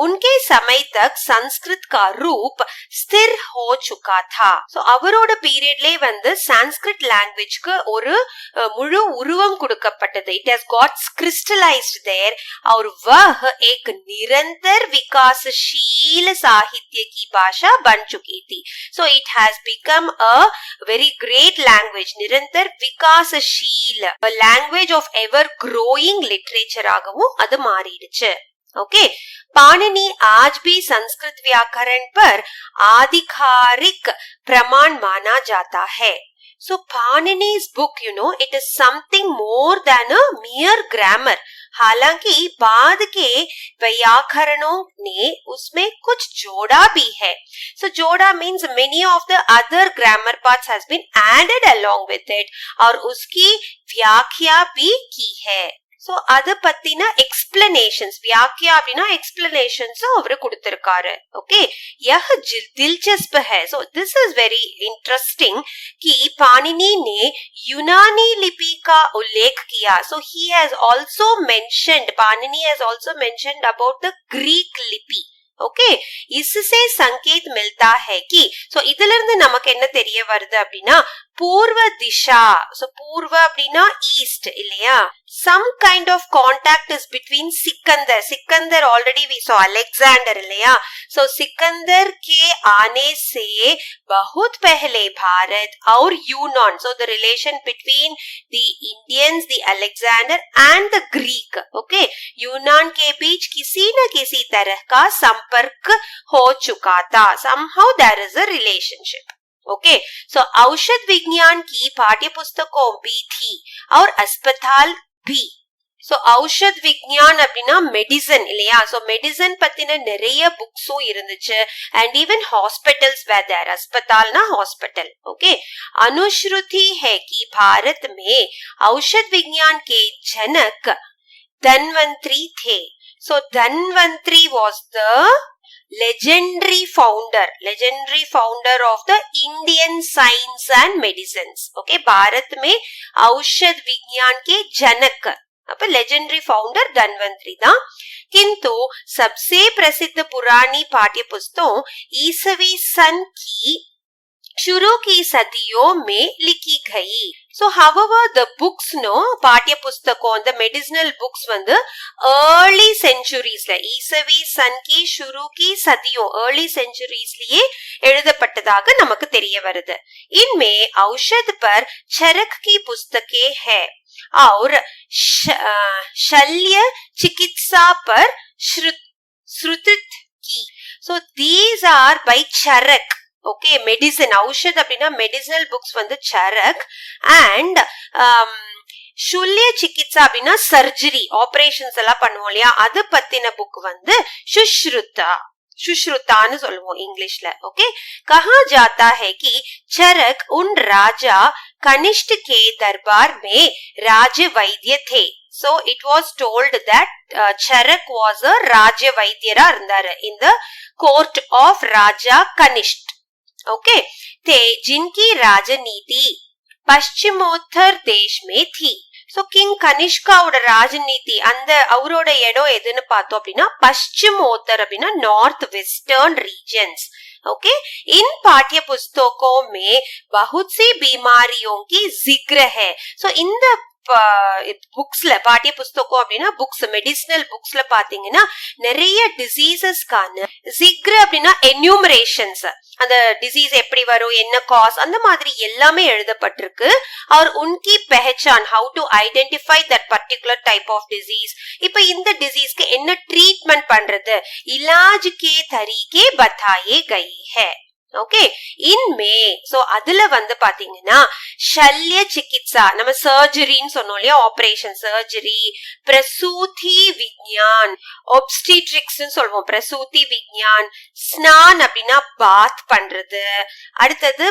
S1: उनके समय तक संस्कृत का रूप स्थिर हो चुका था. So அவரோட பீரியட்லயே வந்து சான்ஸ்கிரிட் லாங்குவேஜ்க்கு ஒரு முழு உருவம் கொடுக்கப்பட்டது. It has got crystallized there और वह एक निरंतर विकासशील साहित्य की भाषा बन चुकी थी. So it has become a very great language, निरंतर विकासशील, a language of ever growing literature ஆகவும் அது மாறிடுச்சு. ओके, पाणिनि आज भी संस्कृत व्याकरण पर आधिकारिक प्रमाण माना जाता है. So Panini's book, you know, it is something more than a mere grammar. हालांकि बाद के व्याकरणों ने उसमें कुछ जोड़ा भी है. So जोड़ा means many of the other grammar parts has been added along with it और उसकी व्याख्या भी की है. சோ அத பத்தின எக்ஸ்பிளனேஷன்ஸ், வியாக்கியா அப்படின்னா எக்ஸ்பிளனேஷன்ஸ் அவரு கொடுத்திருக்காரு. ஓகே, यह दिलचस्प है. So this is very interesting कि पाणिनि ने यूनानी लिपि का उल्लेख किया. So he has also mentioned, Panini has also mentioned about the Greek लिपि. ஓகே, इससे संकेत मिलता है कि, சோ இதுல இருந்து நமக்கு என்ன தெரிய வருது அப்படின்னா, பூர்வ திஷா, சோ பூர்வ அப்படின்னா ஈஸ்ட் இல்லையா, some kind of contact is between Sikandar already we saw Alexander இல்லையா, so सिकंदर के आने से बहुत पहले भारत और यूनान, so the relation between the Indians, the Alexander and the Greek, okay, यूनान के बीच किसी न किसी तरह का संपर्क हो चुका था. somehow there is a relationship. Okay, so औषध विज्ञान की पाठ्य पुस्तकों भी थी और अस्पताल भी. சோ ஔஷத் விஞ்ஞான் அப்படின்னா மெடிசன் இல்லையா, சோ மெடிசன் பத்தின நிறைய புக்ஸும் இருந்துச்சு. And even hospitals where there, अस्पतालனா हॉस्पिटल. ओके, अनुश्रुति है कि भारत में औषध विज्ञान के जनक धन्वंतरी थे. सो Dhanvantari was the legendary founder of the Indian science and medicines. Okay, Bharat में औषध विज्ञान के जनक, अब लेजेंडरी फाउंडर धन्वंतरी था. किंतु सबसे प्रसिद्ध पुरानी पाठ्य पुस्तकों ईसवी सन की शुरू की सदियों में लिखी गई. So however the books பாட்டிய புஸ்தகம், the medicinal books வந்து early centuriesல, ஈசவி சன் கி शुरू की सदियों, early centuriesலயே எழுதப்பட்டதாக நமக்கு தெரிய வருது. इनमें औषध पर चरक की पुस्तकें है और शल्य चिकित्सा पर श्रुतित की. So these are by Charaka. Okay, medicine, ஔஷத் அப்படின்னா மெடிசினல் புக்ஸ் வந்து சரக். அண்ட் சுல்ய சிகிச்சா அப்படின்னா சர்ஜரி, ஆபரேஷன்ஸ் எல்லாம் பண்ணுவோம் இல்லையா, அது பத்தின புக் வந்து சுஷ்ருதான்னு சொல்லுவோம் இங்கிலீஷ்ல. ஓகே, कहा जाता है कि चरक उन राजा कनिष्ठ के दरबार में राज्य वैद्य थे. So it was told that Charak was a राज्य वैद्यரா இருந்தாரு in the court of Raja Kanishk. Okay, थे जिनकी राजनीति पश्चिमोत्तर देश में थी. सो किंग कनिष्काவோட ராஜநீதி, அந்த அவரோட இடம் எதுன்னு பார்த்தோம் அப்படின்னா பश्चिमोत्तर அப்படின்னா நார்த் வெஸ்டர்ன் ரீஜன்ஸ். ओके, इन पाठ्य पुस्तकों में बहुत सी बीमारियों की जिक्र है. सो இந்த புக்ஸ்ல, பாட்டிய புஸ்தகம் அப்படின்னா புக்ஸ், மெடிசினல் புக்ஸ்ல பாத்தீங்கன்னா நிறைய டிசீசஸ்க்கான ஜிக்ர அப்படின்னா என்யூமரேஷன்ஸ், அந்த டிசீஸ் எப்படி வரும், என்ன காஸ், அந்த மாதிரி எல்லாமே எழுதப்பட்டிருக்கு. और उनकी पहचान, how to identify that particular type of disease, இப்ப இந்த டிசீஸ்க்கு என்ன ட்ரீட்மெண்ட் பண்றது, इलाज के तरीके बताए गए हैं. ஓகே, இன்மே சோ அதுல வந்து பாத்தீங்கன்னா शल्य चिकित्सा, நம்ம சர்ஜரின்னு சொன்னோம் இல்லையா, ஆபரேஷன் சர்ஜரி, பிரசூதி விஞ்ஞான், ஒப்ஸ்டிட்ரிக்ஸ் சொல்லுவோம், பிரசூதி விஞ்ஞான், ஸ்நான் அப்படின்னா பாத் பண்றது, அடுத்தது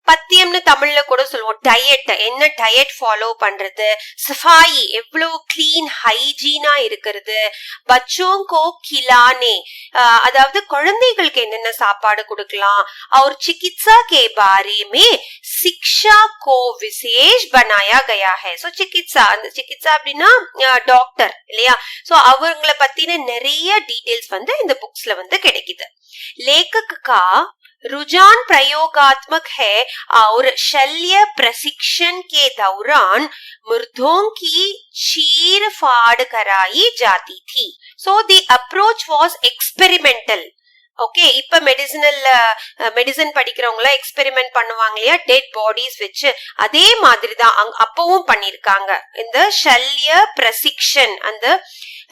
S1: பத்தியம்னு தமிழ்ல கூட சொல்லுவோம், டயட், என்ன டயட் ஃபாலோ பண்றது, சஃபாயி எவ்வளவு கிளீன் ஹைஜீனா இருக்கிறது, பச்சோங்கோ கிலானே, அதாவது குழந்தைகளுக்கு என்னென்ன சாப்பாடு கொடுக்கலாம், और चिकित्सा के बारे में शिक्षा को विशेष बनाया गया है. सो चिकित्सा அப்படின்னா டாக்டர் இல்லையா, சோ அவங்கள பத்தின நிறைய டீடைல்ஸ் வந்து இந்த புக்ஸ்ல வந்து கிடைக்குது. लेखक का रुझान प्रयोगात्मक है और शल्य प्रशिक्षण के दौरान मुर्दों की चीर फाड़ कराई जाती थी. So the approach was experimental. Okay, இப்ப மெடிசன் படிக்கிறவங்கள எக்ஸ்பெரிமெண்ட் பண்ணுவாங்க இல்லையா, டெட் பாடிஸ் வச்சு, அதே மாதிரிதான் அப்பவும் பண்ணிருக்காங்க. இந்த शल्य प्रशिक्षण அந்த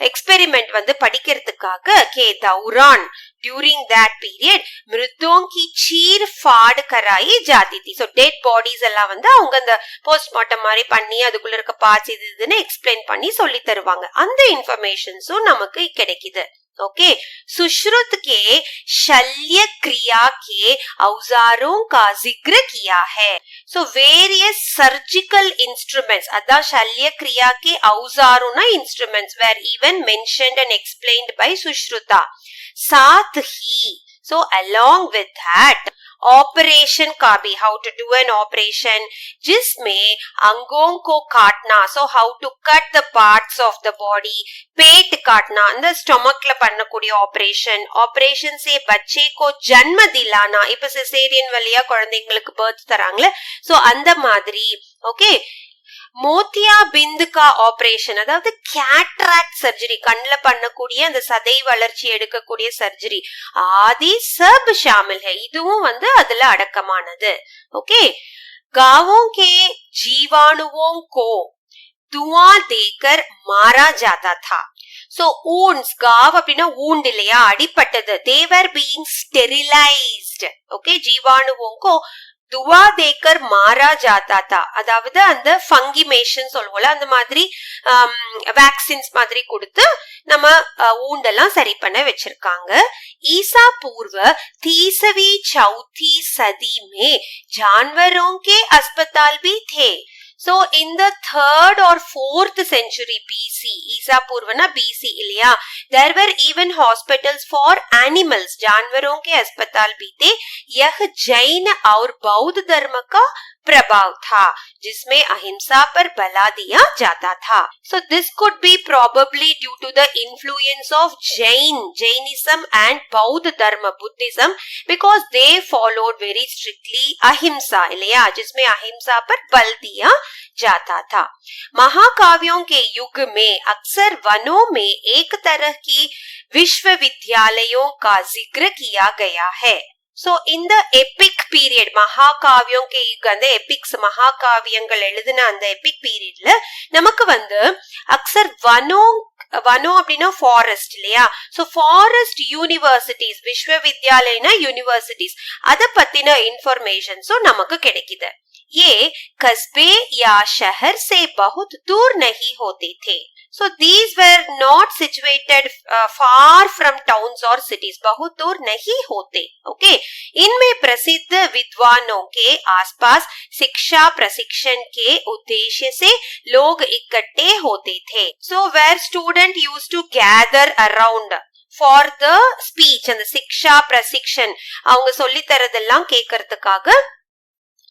S1: எக்ஸ்பெரிமெண்ட் வந்து படிக்கிறதுக்காக கே दौरान during that period மிருதோं की चीर फाड़ कराई जाती थी. सो डेड बॉडीज எல்லாம் வந்து அவங்க அந்த போஸ்ட்மார்ட்டம் மாதிரி பண்ணி அதுக்குள்ள இருக்க பார்ட்ஸ் இதுன்னு எக்ஸ்பிளைன் பண்ணி சொல்லி தருவாங்க. அந்த இன்ஃபர்மேஷன்ஸும் நமக்கு கிடைக்குது. ओके, सुश्रुत के शल्य क्रिया के औजारों का जिक्र किया है. So various surgical instruments, adha shalya kriya ke auzaruna instruments were even mentioned and explained by Sushruta. Saath hi, so along with that, operation का भी, how to do an operation जिसमें अंगों को काटना, so how to cut the parts of the body, पेट काटना, அந்த ஸ்டொமக்ல பண்ணக்கூடிய ஆபரேஷன், ஆபரேஷன் से बच्चे को जन्म दिलाना, இப்ப சிசேரியன் வழியா குழந்தைங்களுக்கு பர்த் தராங்களே, சோ அந்த மாதிரி. ஓகே, மோத்தியா பிந்து கா ஆபரேஷன், அதாவது கேட்ராக்ட் சர்ஜரி, கண்ணுல பண்ணக்கூடிய அந்த சதை வளர்ச்சி எடுக்கக்கூடிய சர்ஜரி, ஆதி சப் ஷாமில் है, இதுவும் வந்து அதுல அடக்கமானது. ஓகே, गांवों के जीवाणुओं को धुआं देकर मारा जाता था. So wounds, गाव அப்படினா wound இல்லையா, அடிபட்டது, they were being sterilized. Okay, जीवाणुओं को துவா தேக்கர் மாரா ஜாத்தா தா, அதாவது அந்த ஃபங்கிமேஷன் சொல்லுவோம்ல, அந்த மாதிரி வேக்சின்ஸ் மாதிரி கொடுத்து நம்ம ஊண்டெல்லாம் சரி பண்ண வச்சிருக்காங்க. ईसा पूर्व 30वीं 4वीं सदी में जानवरों के अस्पताल भी थे. So in the 3rd or 4th century BC, ईसा पूर्व ना BC இல்லையா, there were even hospitals for animals, जानवरों के अस्पताल भी थे. यह जैन और बौद्ध धर्म का प्रभाव था जिसमें अहिंसा पर बला दिया जाता था. So this could be probably due to the influence of Jainism and Bauddha Dharma, Buddhism, because they followed very strictly ahimsa இல்லையா, जिसमें अहिंसा पर बल दिया जाता था. महाकाव्यों के युग में अक्सर वनों में एक तरह की विश्वविद्यालयों का जिक्र किया गया है. So in the epic period, மகாகாவியம் के युग, அந்த எபிக்ஸ் மகாகாவியங்கள் எழுதின அந்த எபிக் பீரியட்ல நமக்கு வந்து அக்சர் வனம் அப்படின்னா ஃபாரஸ்ட் இல்லையா, சோ ஃபாரஸ்ட் யூனிவர்சிட்டிஸ், விஸ்வவித்யாலயனா யூனிவர்சிட்டிஸ், அத பத்தின இன்ஃபர்மேஷன்ஸும் நமக்கு கிடைக்குது. ये कस्बे या शहर से बहुत दूर नहीं होते थे. So these were not situated far from towns or cities. बहुत दूर नहीं होते. Okay. इनमें प्रसिद्ध विद्वानों के आसपास शिक्षा प्रशिक्षण के उद्देश्य से लोग इकट्ठे होते थे. So where student used to gather around for the speech and the शिक्षा प्रशिक्षण, அவங்க சொல்லி தரதெல்லாம் கேட்கறதுக்காக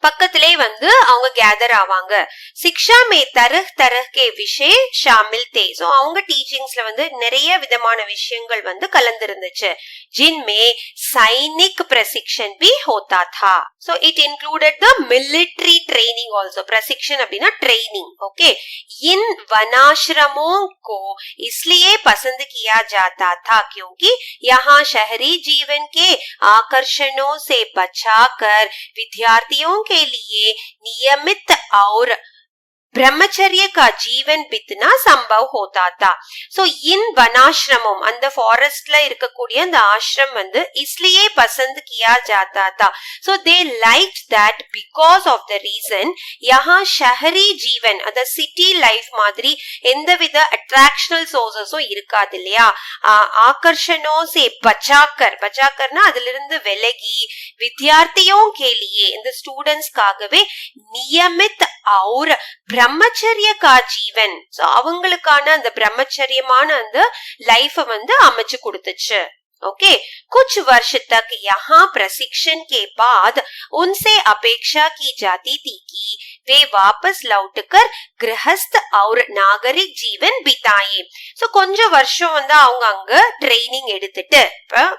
S1: பக்கத்திலே வந்து அவங்க கேதர் ஆவாங்க. शिक्षा में तरह तरह के विषय शामिल थे. सो அவங்க டீச்சிங்ஸ்ல வந்து நிறைய விதமான விஷயங்கள் வந்து கலந்திருந்துச்சு. जिनमें सैनिक प्रशिक्षण भी होता था. So it included the military training also. प्रशिक्षण அப்படினா ट्रेनिंग. ओके, इन वनाश्रमों को इसलिए पसंद किया जाता था क्योंकि यहाँ शहरी जीवन के आकर्षणों से बचाकर विद्यार्थियों के लिए नियमित और ब्रह्मचर्य का जीवन बितना संभव होता था. सो इन वनाश्रमों, அந்த ஃபாரஸ்ட்ல இருக்கக்கூடிய அந்த ஆசிரம் வந்து इसलिए पसंद किया जाता था. So they liked that because of the reason यहाँ शहरी जीवन, அந்த சிட்டி லைஃப் மாதிரி எந்தவித அட்ராக்ஷனல் சோர்சஸும் இருக்காது இல்லையா. ஆकर्षणों से बचाकरனா அதிலிருந்து விலகி, विद्यार्थियों के लिए, இந்த ஸ்டூடெண்ட்ஸ்காகவே नियमित और பிரம்மச்சரிய கா ஜீவன், சோ அவங்களுக்கான அந்த பிரம்மச்சரியமான அந்த லைஃப வந்து அமைச்சு கொடுத்துச்சு. ओके, कुछ वर्ष तक यहाँ प्रशिक्षण के बाद उनसे अपेक्षा की जाती थी कि वे वापस लौटकर गृहस्थ और नागरिक जीवन बिताए. सो கொஞ்ச வருஷம் வந்து அவங்க அங்க ட்ரைனிங் எடுத்துட்டு,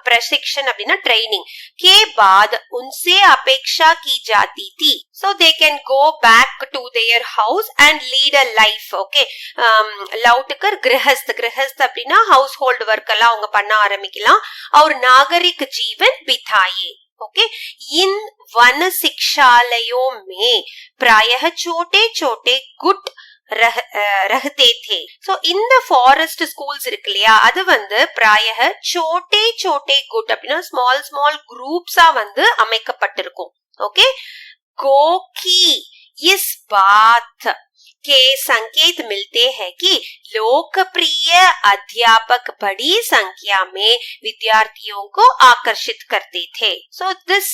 S1: प्रशिक्षण அப்படினா ட்ரைனிங் के बाद उनसे अपेक्षा की जाती थी, so they can go back to their house and lead a life. Okay, लौटकर गृहस्थ அப்படினா ஹவுஸ் ஹோல்ட் ஒர்க் எல்லாம் அவங்க பண்ண ஆரம்பிக்கலாம். और नागरिक जीवन बिताए. ओके, इन वन शिक्षालयों में प्रायः छोटे छोटे गुट रहते थे. सो இந்த ஃபாரஸ்ட் ஸ்கூல்ஸ் இருக்கு இல்லையா, அது வந்து प्रायः छोटे छोटे गुट அப்படின்னா ஸ்மால் ஸ்மால் குரூப்ஸா வந்து அமைக்கப்பட்டிருக்கும். ओके, गोकी इस बात के संकेत मिलते हैं कि लोकप्रिय अध्यापक बड़ी संख्या में विद्यार्थियों को आकर्षित करते थे. So this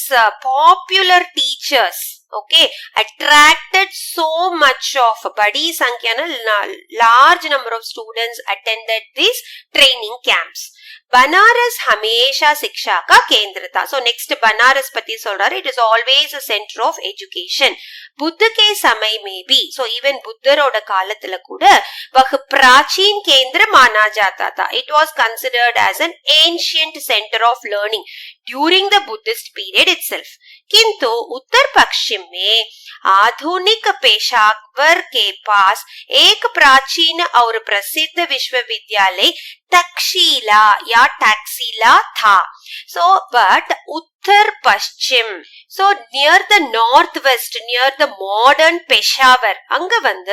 S1: popular teachers, Okay, attracted so much of badi sankhya large number of students attended these training camps. Banaras hamesha shiksha ka kendra tha. So next Banaras pati solrar, it is always a center of education. Buddha ke samay mein bhi, so even Buddha roda kaalathila kuda vah prachin kendra mana jata tha. It was considered as an ancient center of learning during the Buddhist period itself. किंतु उत्तर पश्चिम में आधुनिक पेशावर के पास एक प्राचीन और प्रसिद्ध विश्वविद्यालय तक्षशिला या टैक्सिला था. So but Uttar Paschim, so near the northwest, near the modern Peshawar, अंग वंद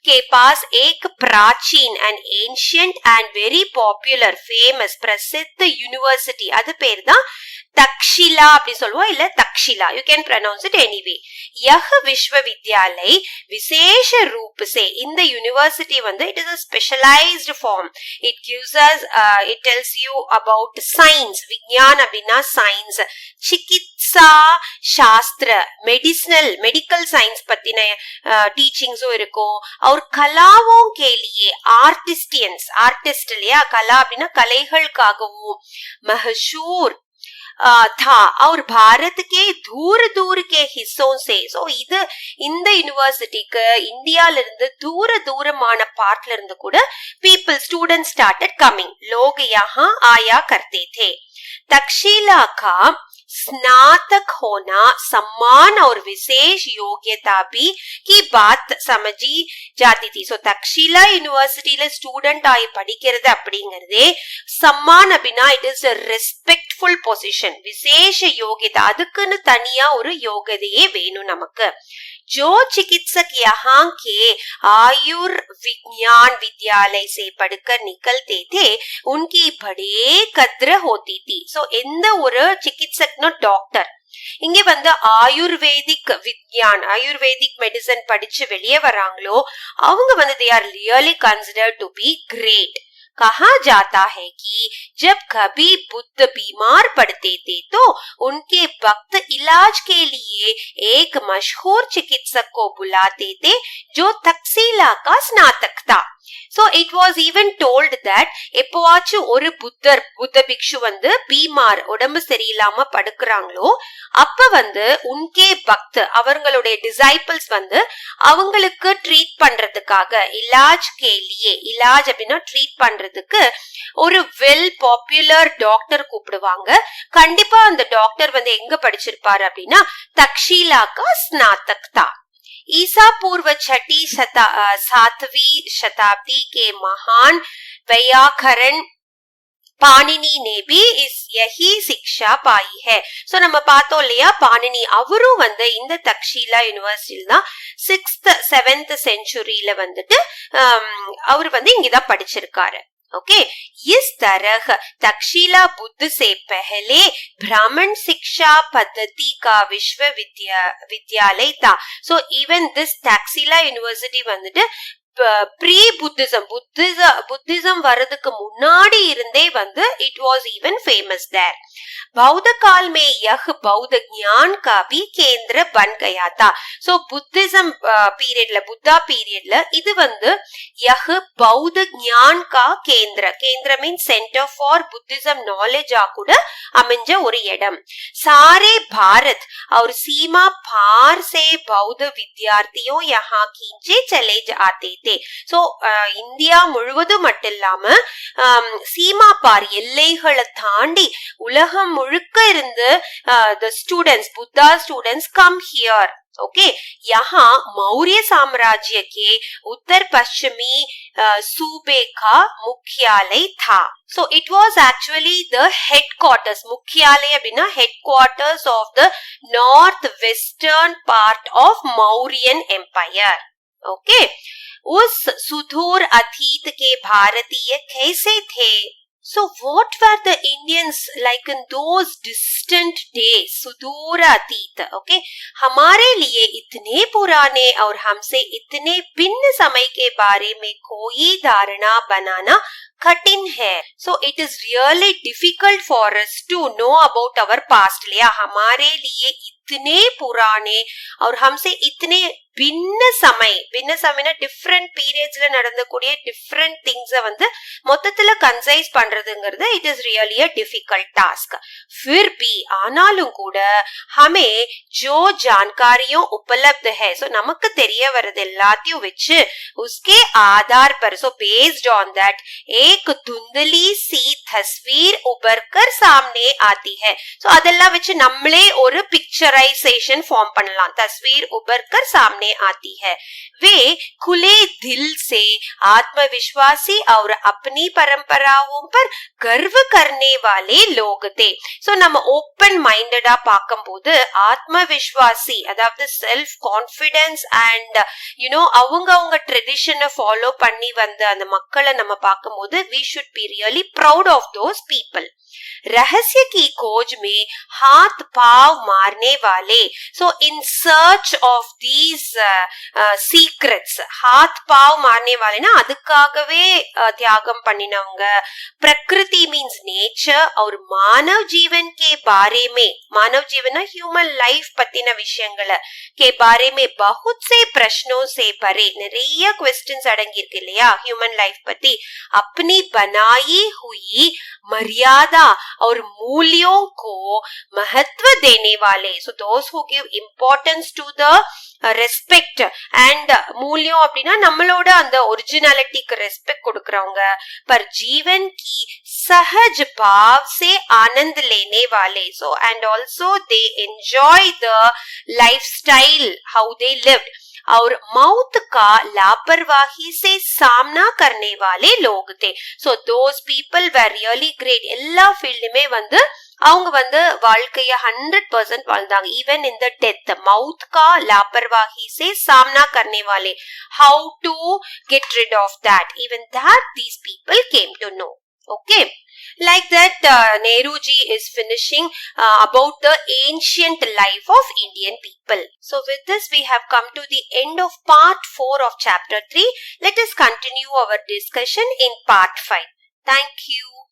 S1: के पास एक प्राचीन and ancient and very popular famous प्रसिद्ध university, அது பேர் தான் तक्षशिला அப்படி சொல்லுவோம், இல்ல Takshashila, you can pronounce it anyway. यह विश्वविद्यालय विशेष रूप से இந்த university வந்து it is a specialized form. It gives us it tells you about science. विज्ञान அப்படின்னா science, चिकित्सा शास्त्र medical science पத்தின teachings இருக்கும். और कलाओं के लिए artist இல்லையா, कला அப்படின்னா கலைகளுக்காகவும் मशहूर था. और भारत के दूर दूर के हिस्सों से, so இது இந்த யூனிவர்சிட்டிக்கு இந்தியால இருந்து தூரமான பார்ட்ல இருந்து கூட students started coming. लोग यहाँ आया करते थे. तक्षशिला का स्नातक होना सम्मान और विशेष योग्यता भी की बात समझी जाती थी. सो तक्षशिला यूनिवर्सिटीல ஸ்டூடெண்ட் ஆகி படிக்கிறது அப்படிங்கறதே सम्मान அப்படின்னா it is a respectful position. விசேஷ யோகியதா, அதுக்குன்னு தனியா ஒரு யோகியதையே வேணும் நமக்கு. जो चिकित्सक यहाँ के आयुर्विज्ञान विद्यालय से पढ़कर निकलते थे उनकी बड़े कद्र होती थी. सो எந்த ஒரு चिकित्सक டாக்டர் இங்க வந்து ஆயுர்வேதிக் விஞ்ஞான், ஆயுர்வேதிக் மெடிசன் படிச்சு வெளியே வராங்களோ அவங்க வந்து they are really considered to be great. कहा जाता है कि जब कभी बुद्ध बीमार पड़ते थे तो उनके भक्त इलाज के लिए एक मशहूर चिकित्सक को बुलाते थे जो तक्षशिला का स्नातक था. So it was even told that எப்பவாச்சும் ஒரு புத்த பிக்ஷு வந்து பீமார், உடம்பு சரியில்லாம படுக்கிறாங்களோ அப்ப வந்து உன்கே பக்த், அவங்களுடைய டிசைபிள்ஸ் வந்து அவங்களுக்கு ட்ரீட் பண்றதுக்காக, இலாஜ் கேலியே, இலாஜ் அப்படின்னா ட்ரீட் பண்றதுக்கு ஒரு வெல் பாப்புலர் டாக்டர் கூப்பிடுவாங்க. கண்டிப்பா அந்த டாக்டர் வந்து எங்க படிச்சிருப்பாரு அப்படின்னா तक्षशिला का स्नातक था. ईसा पूर्व 7वीं शताब्दी के महान व्याकरण पाणिनि ने भी यही शिक्षा पाई है. सो நம்ம பார்த்தோம் இல்லையா, பாணினி அவரும் வந்து இந்த தக்ஷிலா யூனிவர்சிட்டில தான் 6th 7th செஞ்சுரியில வந்துட்டு அவர் வந்து இங்கதான் படிச்சிருக்காரு. ओके, इस तरह तक्षशिला बुद्ध से पहले ब्राह्मण शिक्षा पद्धति का विश्वविद्यालय था. So even this Takshashila university வந்துட்டு ப்ரீ புத்திசம் வர்றதுக்கு முன்னாடி இருந்தே வந்து இட் வாஸ் ஈவன் ஃபேமஸ் தேர். बौद्ध काल में यह बौद्ध ज्ञान का भी केंद्र बन गया था. सो बुद्धिज्म पीरियडல, புத்தா பீரியட்ல இது வந்து यह बौद्ध ज्ञान का केंद्र means centre for Buddhism knowledge கூட அமைஞ்ச ஒரு இடம். सारे भारत और सीमा पार से बौद्ध विद्यार्थियों यहाँ खींचे चले आते थे. सो இந்தியா முழுவதும் மட்டும் இல்லாம சீமா பார் எல்லைகளை தாண்டி உலகம் முழுக்க இருந்து the students, Buddha students come here. Okay, यहाँ मौर्य साम्राज्य के उत्तर पश्चिमी सूबे का मुख्यालय था. So it was actually the headquarters. मुख्यालय बिना headquarters of the northwestern part of Mauryan Empire. Okay, उस सुदूर अतीत के भारतीय कैसे थे? So what were the Indians like in those distant days? सुदूर अतीत. Okay, हमारे लिए इतने पुराने और हमसे इतने भिन्न समय के बारे में कोई धारणा बनाना कठिन है. So it is really difficult for us to know about our past. लिया हमारे लिए इतने पुराने और हमसे इतने भिन्न समय டிஃப்ரெண்ட் பீரியட்ஸ்ல நடந்தக்கூடிய டிஃப்ரெண்ட் திங்ஸை வந்து மொத்தத்துல கன்சைஸ் பண்றதுங்கிறது it is really a difficult task. फिर भी ஆனாலும் கூட हमें जो जानकारियों उपलब्ध है, सो நமக்கு தெரிய வரது எல்லாத்தையும் வச்சு उसके आधार पर, सो बेस्ड ऑन दैट एक धुंधली सी तस्वीर उभर कर सामने आती है. सो அதெல்லாம் வச்சு நம்மளே ஒரு पिक्चराइजेशन फॉर्म பண்ணலாம். तस्वीर उभर कर सामने आती है. वे खुले दिल से आत्मविश्वासी और अपनी परंपराओं पर गर्व करने वाले लोग थे. सो நம்ம ஓப்பன் மைண்டடா பார்க்கும்போது ஆத்மவிஸ்வாசி, அதாவது செல்ஃப் கான்ஃபிடன்ஸ் அண்ட் அவங்க ட்ரெடிஷனை ஃபாலோ பண்ணி வந்த அந்த மக்களை நம்ம பார்க்கும்போது we should be really proud of those people. रहस्य की खोज में हाथ पाव मारने वाले, so in search of these secrets, हाथ पाव मारने वाले ना அதுக்காகவே தியாகம் பண்ணினவங்க. प्रकृति मीन्स नेचर और मानव जीवन के बारे में, मानव जीवन ह्यूमन लाइफ பத்தின விஷயங்களை के बारे में बहुत से प्रश्नों से भरे நிறைய क्वेश्चंस அடங்கி இருக்கு இல்லையா ह्यूमन लाइफ பத்தி. अपनी बनाई हुई मर्यादा और मूल्यों को महत्व देने वाले, so those who give importance to the respect and மூல்யம் அப்படின்னா நம்மளோட அந்த ஒரிஜினாலிட்டிக்கு ரெஸ்பெக்ட் கொடுக்கறவங்க. पर जीवन की सहज भाव से आनंद लेने वाले, so and also they enjoy the lifestyle how they lived. और मौत का लापरवाही से सामना करने वाले लोग थे. So those people were really great. எல்லா ஃபீல்டுமே வந்து அவங்க வந்து வாழ்க்கைய 100% வாழ்ந்தாங்க. ஈவன் இன் த டெத், மவுத் கா லாபர்வாஹி से सामना करने वाले, how to get rid of that, even that these people came to know. Okay, like that Nehru ji is finishing about the ancient life of Indian people. So with this we have come to the end of part 4 of chapter 3. Let us continue our discussion in part 5. Thank you.